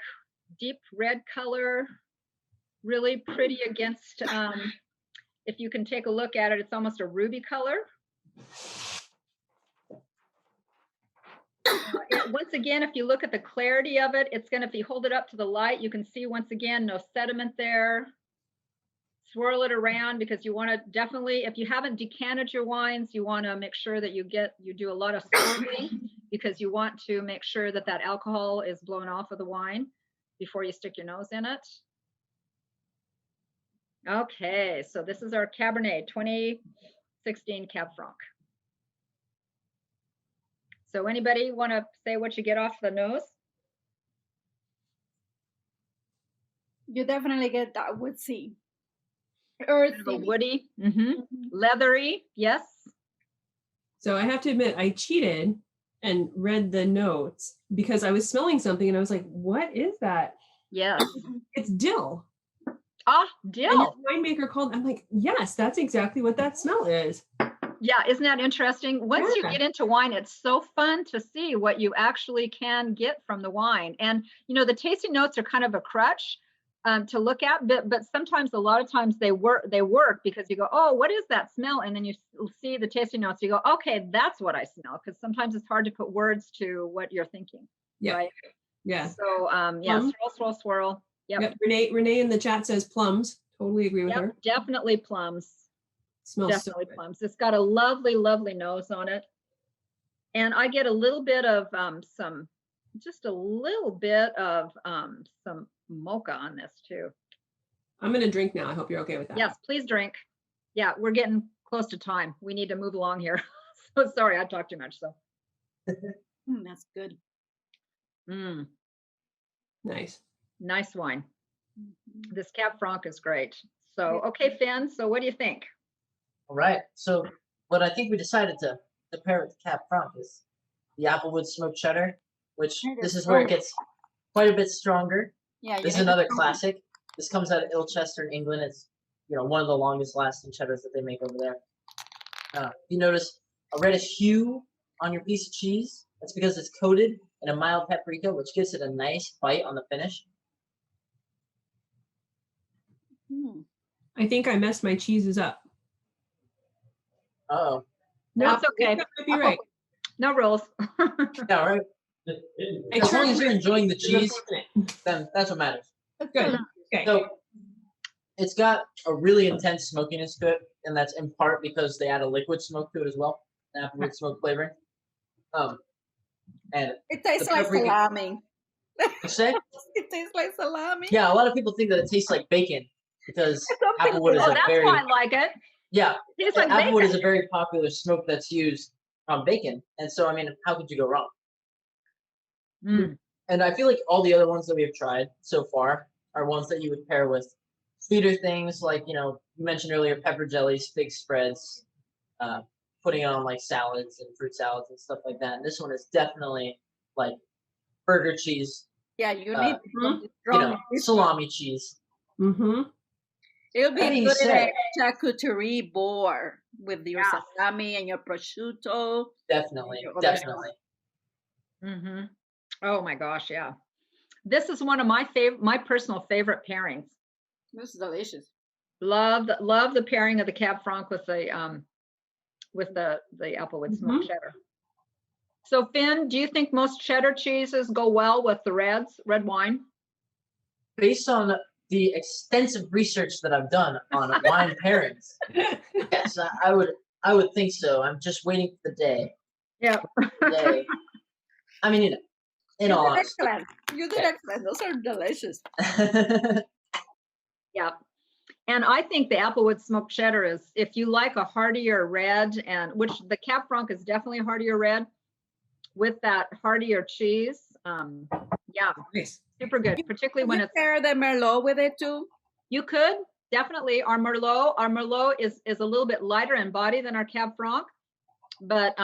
Deep red color, really pretty against, if you can take a look at it, it's almost a ruby color. Once again, if you look at the clarity of it, it's going to, if you hold it up to the light, you can see once again, no sediment there. Swirl it around because you want to definitely, if you haven't decanted your wines, you want to make sure that you do a lot of swirling because you want to make sure that that alcohol is blown off of the wine before you stick your nose in it. Okay, so this is our Cabernet 2016 Cab Franc. So anybody want to say what you get off the nose? You definitely get that woodsy. Kind of a woody, leathery, yes. So I have to admit, I cheated and read the notes because I was smelling something and I was like, what is that? Yes. It's dill. Ah, dill. And the winemaker called, I'm like, yes, that's exactly what that smell is. Yeah, isn't that interesting? Once you get into wine, it's so fun to see what you actually can get from the wine. And, you know, the tasting notes are kind of a crutch to look at, but sometimes, a lot of times they work because you go, oh, what is that smell? And then you see the tasting notes, you go, okay, that's what I smell. Because sometimes it's hard to put words to what you're thinking. Yeah. Right? Yeah. So, yeah, swirl. Yep. Renee in the chat says plums. Totally agree with her. Definitely plums. Smells Definitely so good. plums. It's got a lovely, lovely nose on it. And I get a little bit of just a little bit of some mocha on this too. I'm going to drink now. I hope you're okay with that. Yes, please drink. Yeah, we're getting close to time. We need to move along here. So sorry, I talked too much. So that's good. Nice. Nice wine. This Cab Franc is great. So, okay, Finn, so what do you think? All right. So what I think we decided to pair with Cab Franc is the Applewood smoked cheddar, which this is where it gets quite a bit stronger. Yeah. This is another classic. This comes out of Ilchester in England. It's, you know, one of the longest lasting cheddars that they make over there. You notice a reddish hue on your piece of cheese. That's because it's coated in a mild paprika, which gives it a nice bite on the finish. I think I messed my cheeses up. Uh-oh. No, it's okay. That might be right. No rules. Yeah, right. As long as you're enjoying the cheese, then that's what matters. Good. Okay. So it's got a really intense smokiness to it, and that's in part because they add a liquid smoke to it as well, an Applewood smoke flavoring. And it tastes the like paprika- salami. You say? It tastes like salami. Yeah, a lot of people think that it tastes like bacon because Something Applewood is Oh, a that's very why I like it. yeah. It tastes like Applewood bacon. is a very popular smoke that's used on bacon, and so I mean, how could you go wrong? And I feel like all the other ones that we have tried so far are ones that you would pair with sweeter things, like, you know, you mentioned earlier pepper jellies, fig spreads, putting it on like salads and fruit salads and stuff like that. And this one is definitely like burger cheese. Yeah, you need you know, salami cheese. Mm-hmm. It'll be That being good in a said- charcuterie board with your Yeah. salami and your prosciutto. Definitely, Your definitely. Mm-hmm. Oh my gosh, yeah. This is one of my personal favorite pairings. This is delicious. Love the pairing of the Cab Franc with the Applewood smoked cheddar. So Finn, do you think most cheddar cheeses go well with the red wine? Based on the extensive research that I've done on wine pairings, yes, I would think so. I'm just waiting for the day. Yeah. Day. I mean, in all honesty. Excellent. You did excellent. Those are delicious. Yeah. And I think the Applewood smoked cheddar is, if you like a heartier red, and which the Cab Franc is definitely a heartier red, with that heartier cheese, yeah, Nice. super good. Particularly when it's pair the Merlot with it too. You could definitely. Our Merlot is a little bit lighter in body than our Cab Franc, but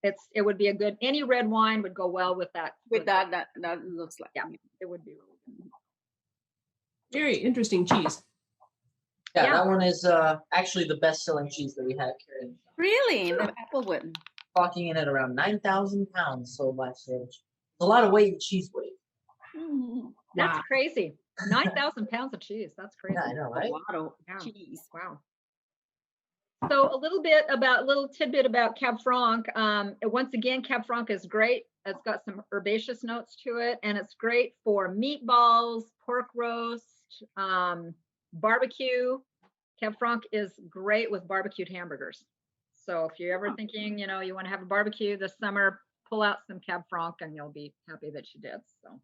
it would be a good, any red wine would go well with that. With that looks like. Yeah, it would be really good. Very interesting cheese. Yeah, that one is actually the best-selling cheese that we have here. Really? The Applewood. Clocking in at around 9,000 pounds sold last year. A lot of weight in cheese weight. That's crazy. 9,000 pounds of cheese. That's crazy. Yeah, I know, right? A lot of cheese. Wow. So a little tidbit about Cab Franc. Once again, Cab Franc is great. It's got some herbaceous notes to it, and it's great for meatballs, pork roast, barbecue. Cab Franc is great with barbecued hamburgers. So if you're ever thinking, you want to have a barbecue this summer, pull out some Cab Franc and you'll be happy that you did. So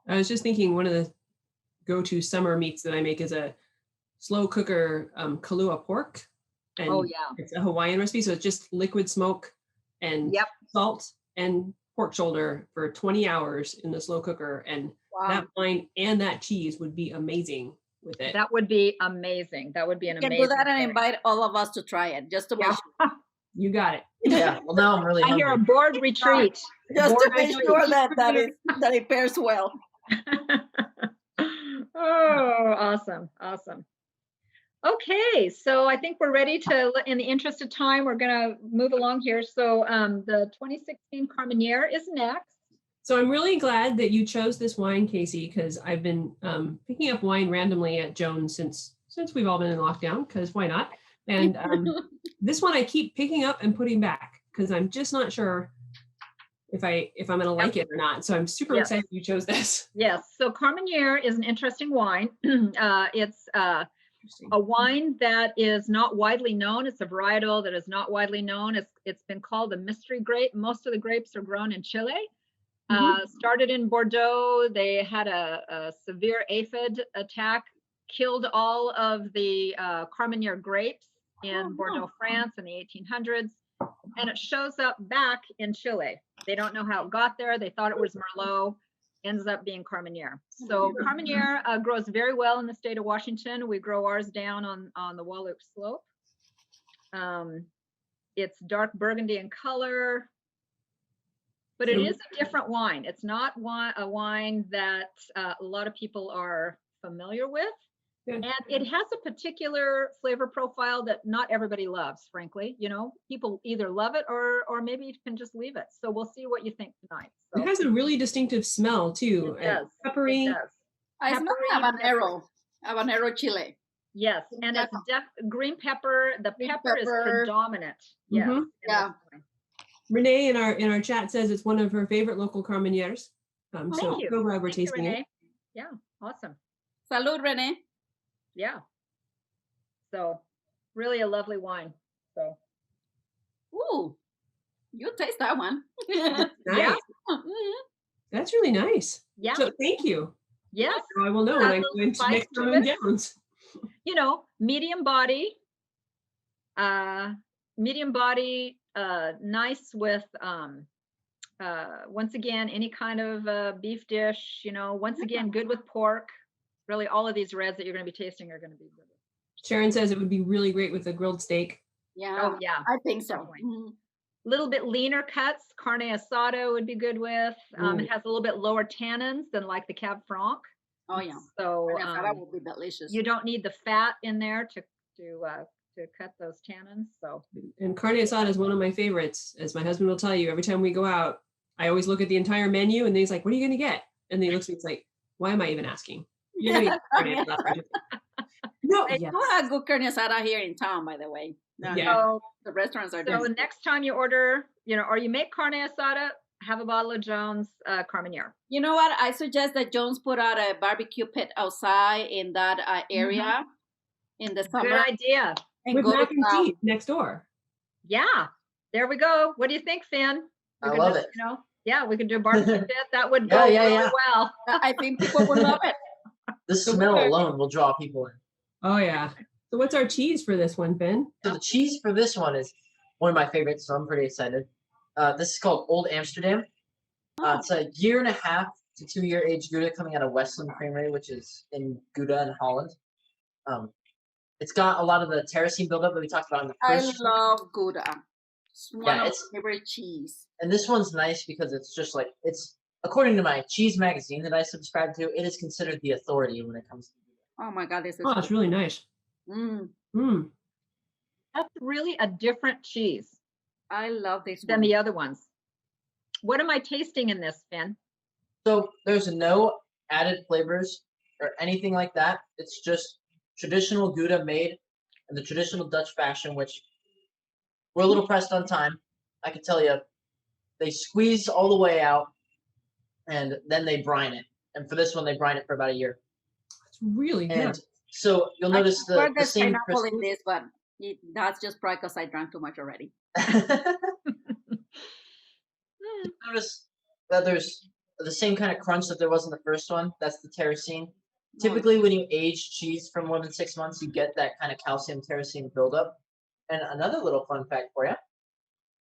I was just thinking one of the go-to summer meats that I make is a slow cooker Kahlua pork. And it's a Hawaiian recipe. So it's just liquid smoke and salt and pork shoulder for 20 hours in the slow cooker. And that wine and that cheese would be amazing with it. That would be amazing. That would be an amazing. You can do that and invite all of us to try it, just to make sure. You got it. Yeah. Well, now I'm really hungry. I hear a board retreat. Just to make sure that it pairs well. Oh, awesome. Okay, so I think we're ready to, in the interest of time, we're going to move along here. So the 2016 Carmenere is next. So I'm really glad that you chose this wine, Casey, because I've been picking up wine randomly at Jones since we've all been in lockdown, because why not? And this one I keep picking up and putting back because I'm just not sure if I'm going to like it or not. So I'm super excited you chose this. Yes. So Carmenere is an interesting wine. It's a wine that is not widely known. It's a varietal that is not widely known. It's been called a mystery grape. Most of the grapes are grown in Chile. Started in Bordeaux. They had a severe aphid attack, killed all of the Carmenere grapes in Bordeaux, France in the 1800s. And it shows up back in Chile. They don't know how it got there. They thought it was Merlot. Ends up being Carmenere. So Carmenere grows very well in the state of Washington. We grow ours down on the Walloop Slope. It's dark burgundy in color, but it is a different wine. It's not a wine that a lot of people are familiar with. And it has a particular flavor profile that not everybody loves, frankly. People either love it or maybe you can just leave it. So we'll see what you think tonight. So. It has a really distinctive smell too. It does. Peppery. It does. I smell habanero chile. Yes, and it's green pepper. The pepper is predominant. Yes. Yeah. Renee in our chat says it's one of her favorite local Carmenieres. Thank you. So glad we're tasting it. Yeah, awesome. Salud, Renee. Yeah. So really a lovely wine. So. Ooh, you taste that one. Nice. Yeah. That's really nice. Yeah. So thank you. Yes. So I will know when I'm going to next time in Jones. Medium body, nice with, once again, any kind of beef dish, once again, good with pork. Really, all of these reds that you're going to be tasting are going to be good. Sharon says it would be really great with a grilled steak. Yeah. Oh, yeah. I think so. Little bit leaner cuts, carne asada would be good with. It has a little bit lower tannins than like the Cab Franc. Oh yeah. So that would be delicious. You don't need the fat in there to cut those tannins. So. And carne asada is one of my favorites, as my husband will tell you. Every time we go out, I always look at the entire menu and he's like, what are you going to get? And then he looks at me, it's like, why am I even asking? You're gonna get carne asada. No, They yes. do have good carne asada here in town, by the way. Yeah. So, The restaurants are so good. next time you order, or you make carne asada, have a bottle of Jones Carmenere. You know what? I suggest that Jones put out a barbecue pit outside in that area in the summer. Good idea. And With go mac and down. cheese next door. Yeah, there we go. What do you think, Finn? I love it. Yeah, we could do a barbecue pit. That would Yeah, go yeah, really yeah. well. I think people will love it. The smell alone will draw people in. Oh yeah. So what's our cheese for this one, Ben? So the cheese for this one is one of my favorites, so I'm pretty excited. This is called Old Amsterdam. It's a 1.5 to 2 year age Gouda coming out of Westland Creamery, which is in Gouda in Holland. It's got a lot of the terracine buildup that we talked about in the I first. love Gouda. It's one Yeah, of it's- my favorite cheese. And this one's nice because it's just like, it's, according to my cheese magazine that I subscribe to, it is considered the authority when it comes to Gouda. Oh my God, this is Oh, it's really nice. Mm, That's really a different cheese I love this than one. the other ones. What am I tasting in this, Finn? So there's no added flavors or anything like that. It's just traditional Gouda made in the traditional Dutch fashion, which we're a little pressed on time. I can tell you, they squeeze all the way out and then they brine it. And for this one, they brine it for about a year. It's really good. And so you'll I notice prefer the there's same pineapple in crispness. this, but that's just probably because I drank too much already. Notice that there's the same kind of crunch that there was in the first one. That's the terracine. Typically, when you age cheese for more than 6 months, you get that kind of calcium terracine buildup. And another little fun fact for you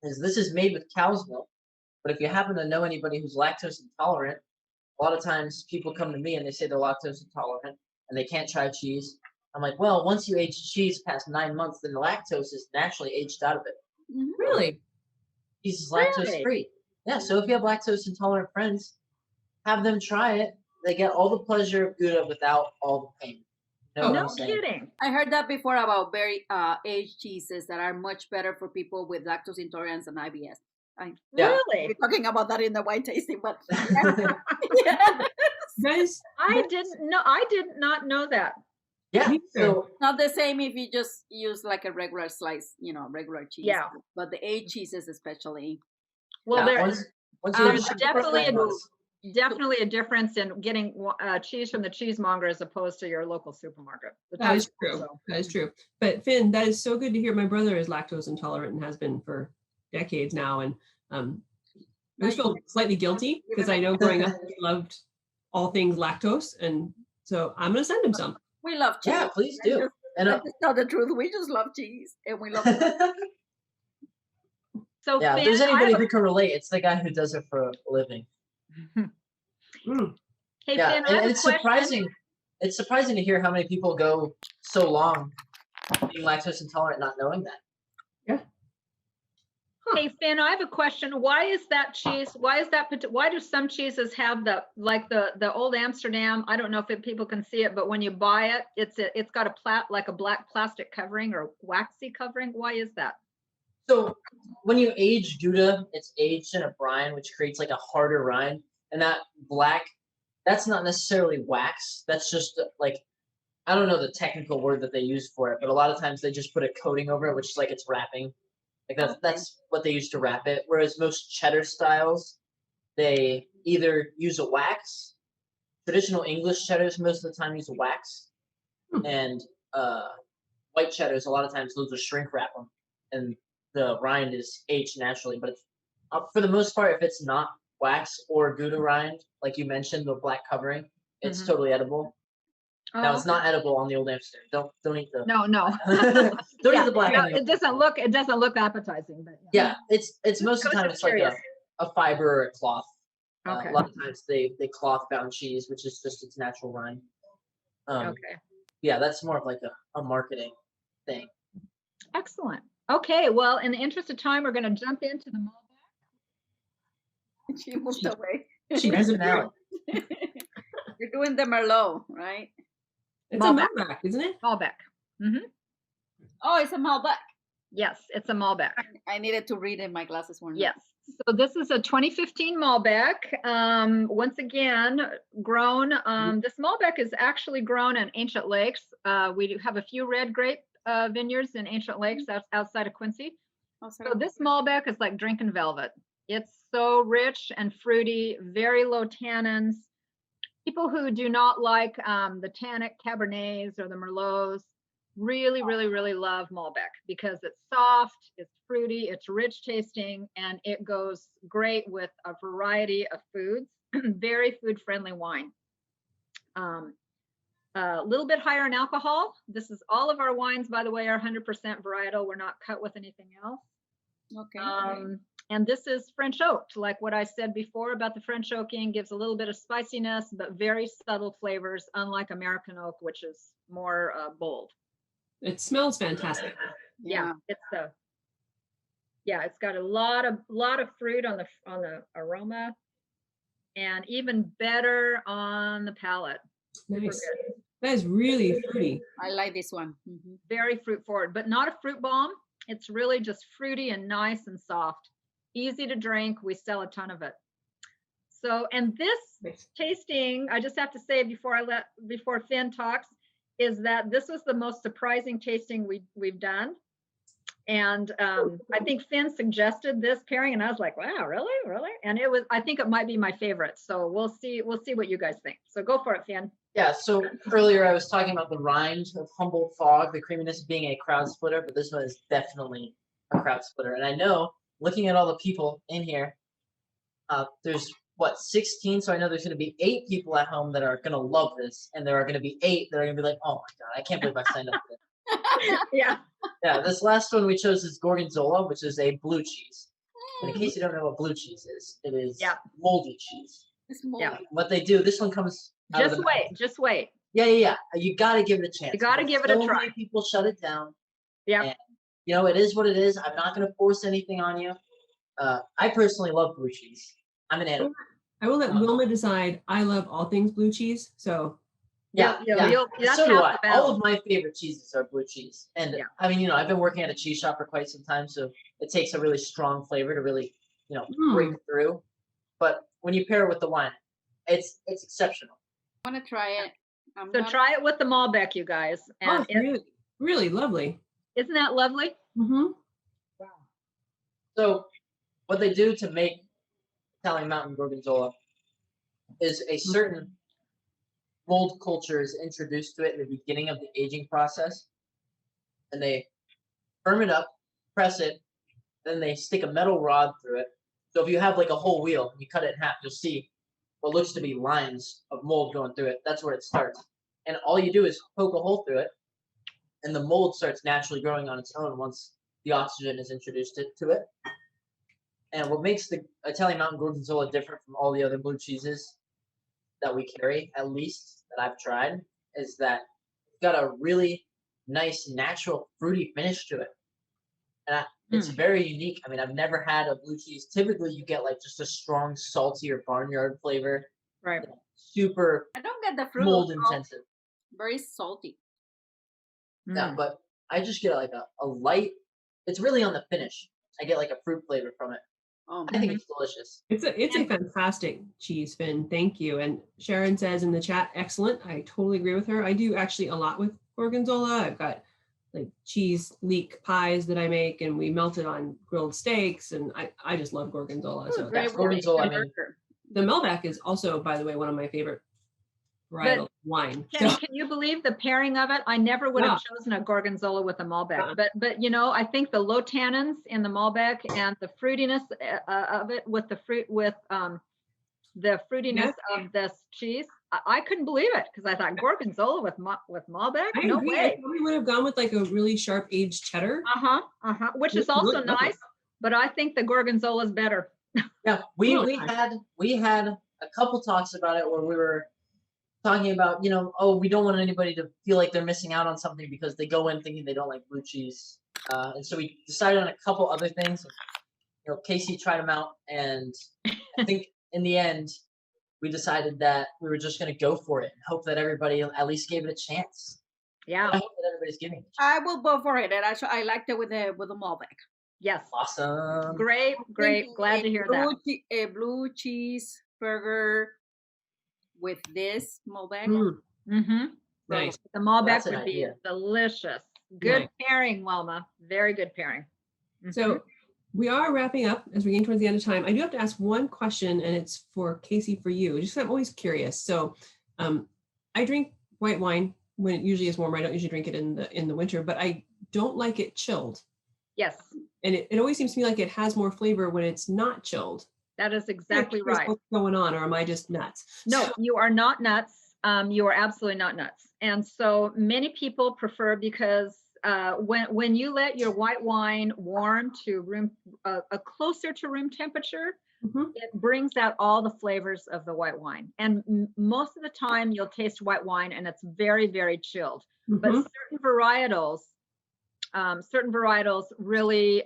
is this is made with cow's milk. But if you happen to know anybody who's lactose intolerant, a lot of times people come to me and they say they're lactose intolerant and they can't try cheese. I'm like, well, once you age cheese past 9 months, then the lactose is naturally aged out of it. Mhm. Really? Cheese is lactose free. Yeah, so if you have lactose intolerant friends, have them try it. They get all the pleasure of Gouda without all the pain. You know what No I'm saying? kidding. I heard that before about very aged cheeses that are much better for people with lactose intolerance and IBS. Yeah. Really? We're talking about that in the wine tasting, but yeah. Guys, I did not know that. Yeah, Me so Not the same if you just use like a regular slice, regular cheese. Yeah. But the aged cheeses especially. Well, yeah, there's once you there's age cheese for definitely 9 months, definitely a difference in getting cheese from the cheesemonger as opposed to your local supermarket. that is true. So- That is true. But Finn, that is so good to hear. My brother is lactose intolerant and has been for decades now. And I always feel slightly guilty because I know growing up he loved all things lactose. And so I'm going to send him some. We love cheese. yeah, please do. And Let's just tell the truth. We just love cheese and we love it. So yeah, if Finn, there's I anybody have who can relate, it's the guy who does it for a living. hey Yeah, Finn, I have and a it's question. surprising. It's surprising to hear how many people go so long being lactose intolerant, not knowing that. Hey Finn, I have a question. Why is that cheese? Why do some cheeses have the old Amsterdam? I don't know if people can see it, but when you buy it, it's got a black plastic covering or waxy covering. Why is that? So when you age Gouda, it's aged in a brine, which creates like a harder rind. And that black, that's not necessarily wax. That's just like, I don't know the technical word that they use for it, but a lot of times they just put a coating over it, which is like it's wrapping. Like that's what they use to wrap it. Whereas most cheddar styles, they either use a wax. Traditional English cheddars most of the time use a wax. And white cheddars, a lot of times those are shrink wrap them. And the rind is aged naturally. But for the most part, if it's not wax or Gouda rind, like you mentioned, the black covering, it's totally edible. Now it's not edible on the old Amsterdam. Don't eat the No. don't eat the black. No, on the it doesn't look appetizing, but Yeah, it's most of the time Just it's like curious. a fiber or a cloth. Okay. A lot of times they cloth bound cheese, which is just its natural rind. Okay. Yeah, that's more of like a marketing thing. Excellent. Okay, well, in the interest of time, we're going to jump into the Malbec. She moved away. She There's doesn't an alley. You're doing the Merlot, right? It's a Malbec, isn't it? Malbec. Oh, it's a Malbec. Yes, it's a Malbec. I needed to read in my glasses one. Yes. So this is a 2015 Malbec. Once again, grown. This Malbec is actually grown in Ancient Lakes. We do have a few red grape vineyards in Ancient Lakes outside of Quincy. So this Malbec is like drinking velvet. It's so rich and fruity, very low tannins. People who do not like the tannic Cabernets or the Merlots really, really, really love Malbec because it's soft, it's fruity, it's rich tasting, and it goes great with a variety of foods. Very food-friendly wine. A little bit higher in alcohol. This is all of our wines, by the way, are 100% varietal. We're not cut with anything else. Okay. And this is French oaked, like what I said before about the French oaking, gives a little bit of spiciness, but very subtle flavors, unlike American oak, which is more bold. It smells fantastic. Yeah, it's got a lot of fruit on the aroma, and even better on the palate. Nice. That is really fruity. I like this one. Very fruit forward, but not a fruit bomb. It's really just fruity and nice and soft. Easy to drink. We sell a ton of it. So, and this tasting, I just have to say before Finn talks, is that this was the most surprising tasting we've done. And I think Finn suggested this pairing, and I was like, wow, really? And I think it might be my favorite. So we'll see what you guys think. So go for it, Finn. Yeah, so earlier I was talking about the rind of Humboldt Fog, the creaminess being a crowd splitter, but this one is definitely a crowd splitter. And I know, looking at all the people in here, there's 16, so I know there's going to be 8 people at home that are going to love this, and there are going to be 8 that are going to be like, oh my god, I can't believe I signed up for this. Yeah, this last one we chose is Gorgonzola, which is a blue cheese. And in case you don't know what blue cheese is, it is moldy cheese. It's moldy. Yeah, what they do, this one comes out of the Just wait. Yeah. You got to give it a chance. You got to give it a try. Many people shut it down. Yeah. It is what it is. I'm not going to force anything on you. I personally love blue cheese. I'm an animal. I will let Wilma decide. I love all things blue cheese. So yeah. So do I. All of my favorite cheeses are blue cheese. And I mean, I've been working at a cheese shop for quite some time, so it takes a really strong flavor to really, break through. But when you pair it with the wine, it's exceptional. I want to try it. Try it with the Malbec, you guys. And it's really, really lovely. Isn't that lovely? Mm-hmm. Wow. So what they do to make Italian Mountain Gorgonzola is a certain mold culture is introduced to it in the beginning of the aging process. And they firm it up, press it, then they stick a metal rod through it. So if you have like a whole wheel and you cut it in half, you'll see what looks to be lines of mold going through it. That's where it starts. And all you do is poke a hole through it, and the mold starts naturally growing on its own once the oxygen is introduced to it. And what makes the Italian Mountain Gorgonzola different from all the other blue cheeses that we carry, at least that I've tried, is that it's got a really nice, natural, fruity finish to it. And it's very unique. I mean, I've never had a blue cheese. Typically, you get like just a strong, salty or barnyard flavor. Right. Super. I don't get the fruit. Mold intensive. Very salty. Yeah, but I just get like a light. It's really on the finish. I get like a fruit flavor from it. I think it's delicious. It's a fantastic cheese, Finn. Thank you. And Sharon says in the chat, excellent. I totally agree with her. I do actually a lot with Gorgonzola. I've got like cheese leek pies that I make, and we melt it on grilled steaks, and I just love Gorgonzola. So Gorgonzola. I mean, the Malbec is also, by the way, one of my favorite varietal wine. Can you believe the pairing of it? I never would have chosen a Gorgonzola with a Malbec, but I think the low tannins in the Malbec and the fruitiness of it with the fruitiness of this cheese, I couldn't believe it because I thought Gorgonzola with Malbec. No way. I probably would have gone with like a really sharp aged cheddar. Which is also nice, but I think the Gorgonzola is better. Yeah, we had a couple talks about it where we were talking about, we don't want anybody to feel like they're missing out on something because they go in thinking they don't like blue cheese. And so we decided on a couple other things. Casey tried them out, and I think in the end, we decided that we were just going to go for it and hope that everybody at least gave it a chance. Yeah. I hope that everybody's giving it. I will vote for it. And actually, I liked it with the Malbec. Yes. Awesome. Great. Glad to hear that. A blue cheeseburger with this Malbec. Mm-hmm. Nice. The Malbec That's an would be idea. delicious. Good Nice. pairing, Wilma. Very good pairing. So we are wrapping up as we're getting towards the end of time. I do have to ask one question, and it's for Casey, for you. Just 'cause I'm always curious. So I drink white wine when it usually is warmer. I don't usually drink it in the winter, but I don't like it chilled. Yes, And it always seems to me like it has more flavor when it's not chilled. that is exactly right. What's going on, or am I just nuts? No, you are not nuts. You are absolutely not nuts. And so many people prefer, because when you let your white wine warm to room closer to room temperature, it brings out all the flavors of the white wine. And most of the time you'll taste white wine and it's very, very chilled. But certain varietals really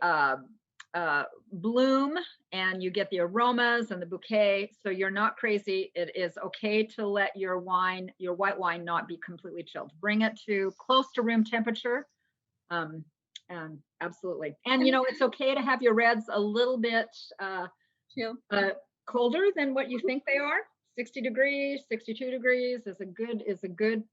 bloom, and you get the aromas and the bouquet. So you're not crazy. It is okay to let your white wine not be completely chilled. Bring it to close to room temperature. And absolutely. And it's okay to have your reds a little bit colder than what you think they are. 60 degrees, 62 degrees is a good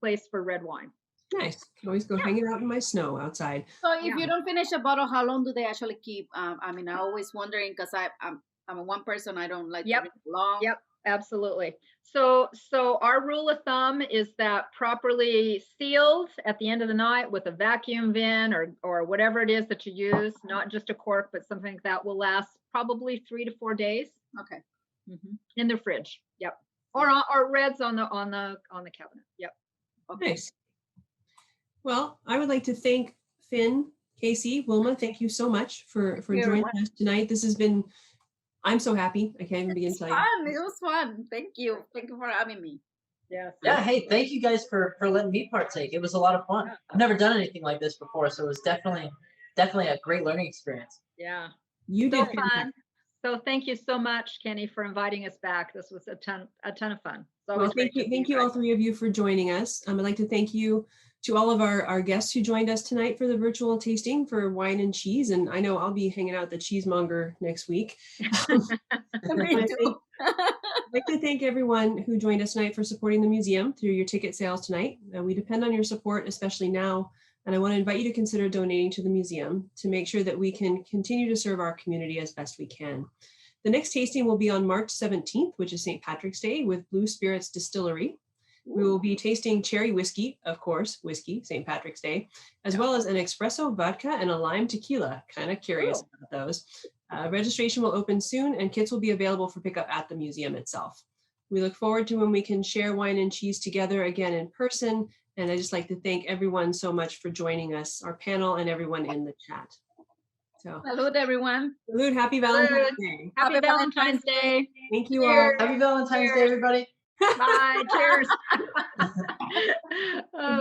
place for red wine. Nice. Can always go hanging out in my snow outside. So if you don't finish a bottle, how long do they actually keep? I mean, I'm always wondering, because I'm a one person. I don't like to drink long. Yep, absolutely. So our rule of thumb is that properly sealed at the end of the night with a vacuum bin or whatever it is that you use, not just a cork, but something like that, will last probably 3 to 4 days. Okay. In the fridge. Yep. Or reds on the cabinet. Yep. Okay. Nice. Well, I would like to thank Finn, Casey, Wilma. Thank you so much for joining us tonight. This has been, I'm so happy. I can't even begin to tell you. It was fun. Thank you. Thank you for having me. Yes. Yeah. Hey, thank you guys for letting me partake. It was a lot of fun. I've never done anything like this before, so it was definitely a great learning experience. Yeah. You did fun. So thank you so much, Kenny, for inviting us back. This was a ton of fun. Well, thank you all three of you for joining us. I'd like to thank you to all of our guests who joined us tonight for the virtual tasting for wine and cheese. And I know I'll be hanging out at the Cheesemonger next week. I'd like to thank everyone who joined us tonight for supporting the museum through your ticket sales tonight. We depend on your support, especially now. And I want to invite you to consider donating to the museum to make sure that we can continue to serve our community as best we can. The next tasting will be on March 17th, which is St. Patrick's Day, with Blue Spirits Distillery. We will be tasting cherry whiskey, of course, whiskey, St. Patrick's Day, as well as an espresso vodka and a lime tequila. Kind of curious about those. Registration will open soon, and kits will be available for pickup at the museum itself. We look forward to when we can share wine and cheese together again in person. And I just like to thank everyone so much for joining us, our panel and everyone in the chat. So, salute everyone. Salute, happy Valentine's Day. Happy Valentine's Day. Thank you all. Happy Valentine's Day, everybody. Bye. Cheers.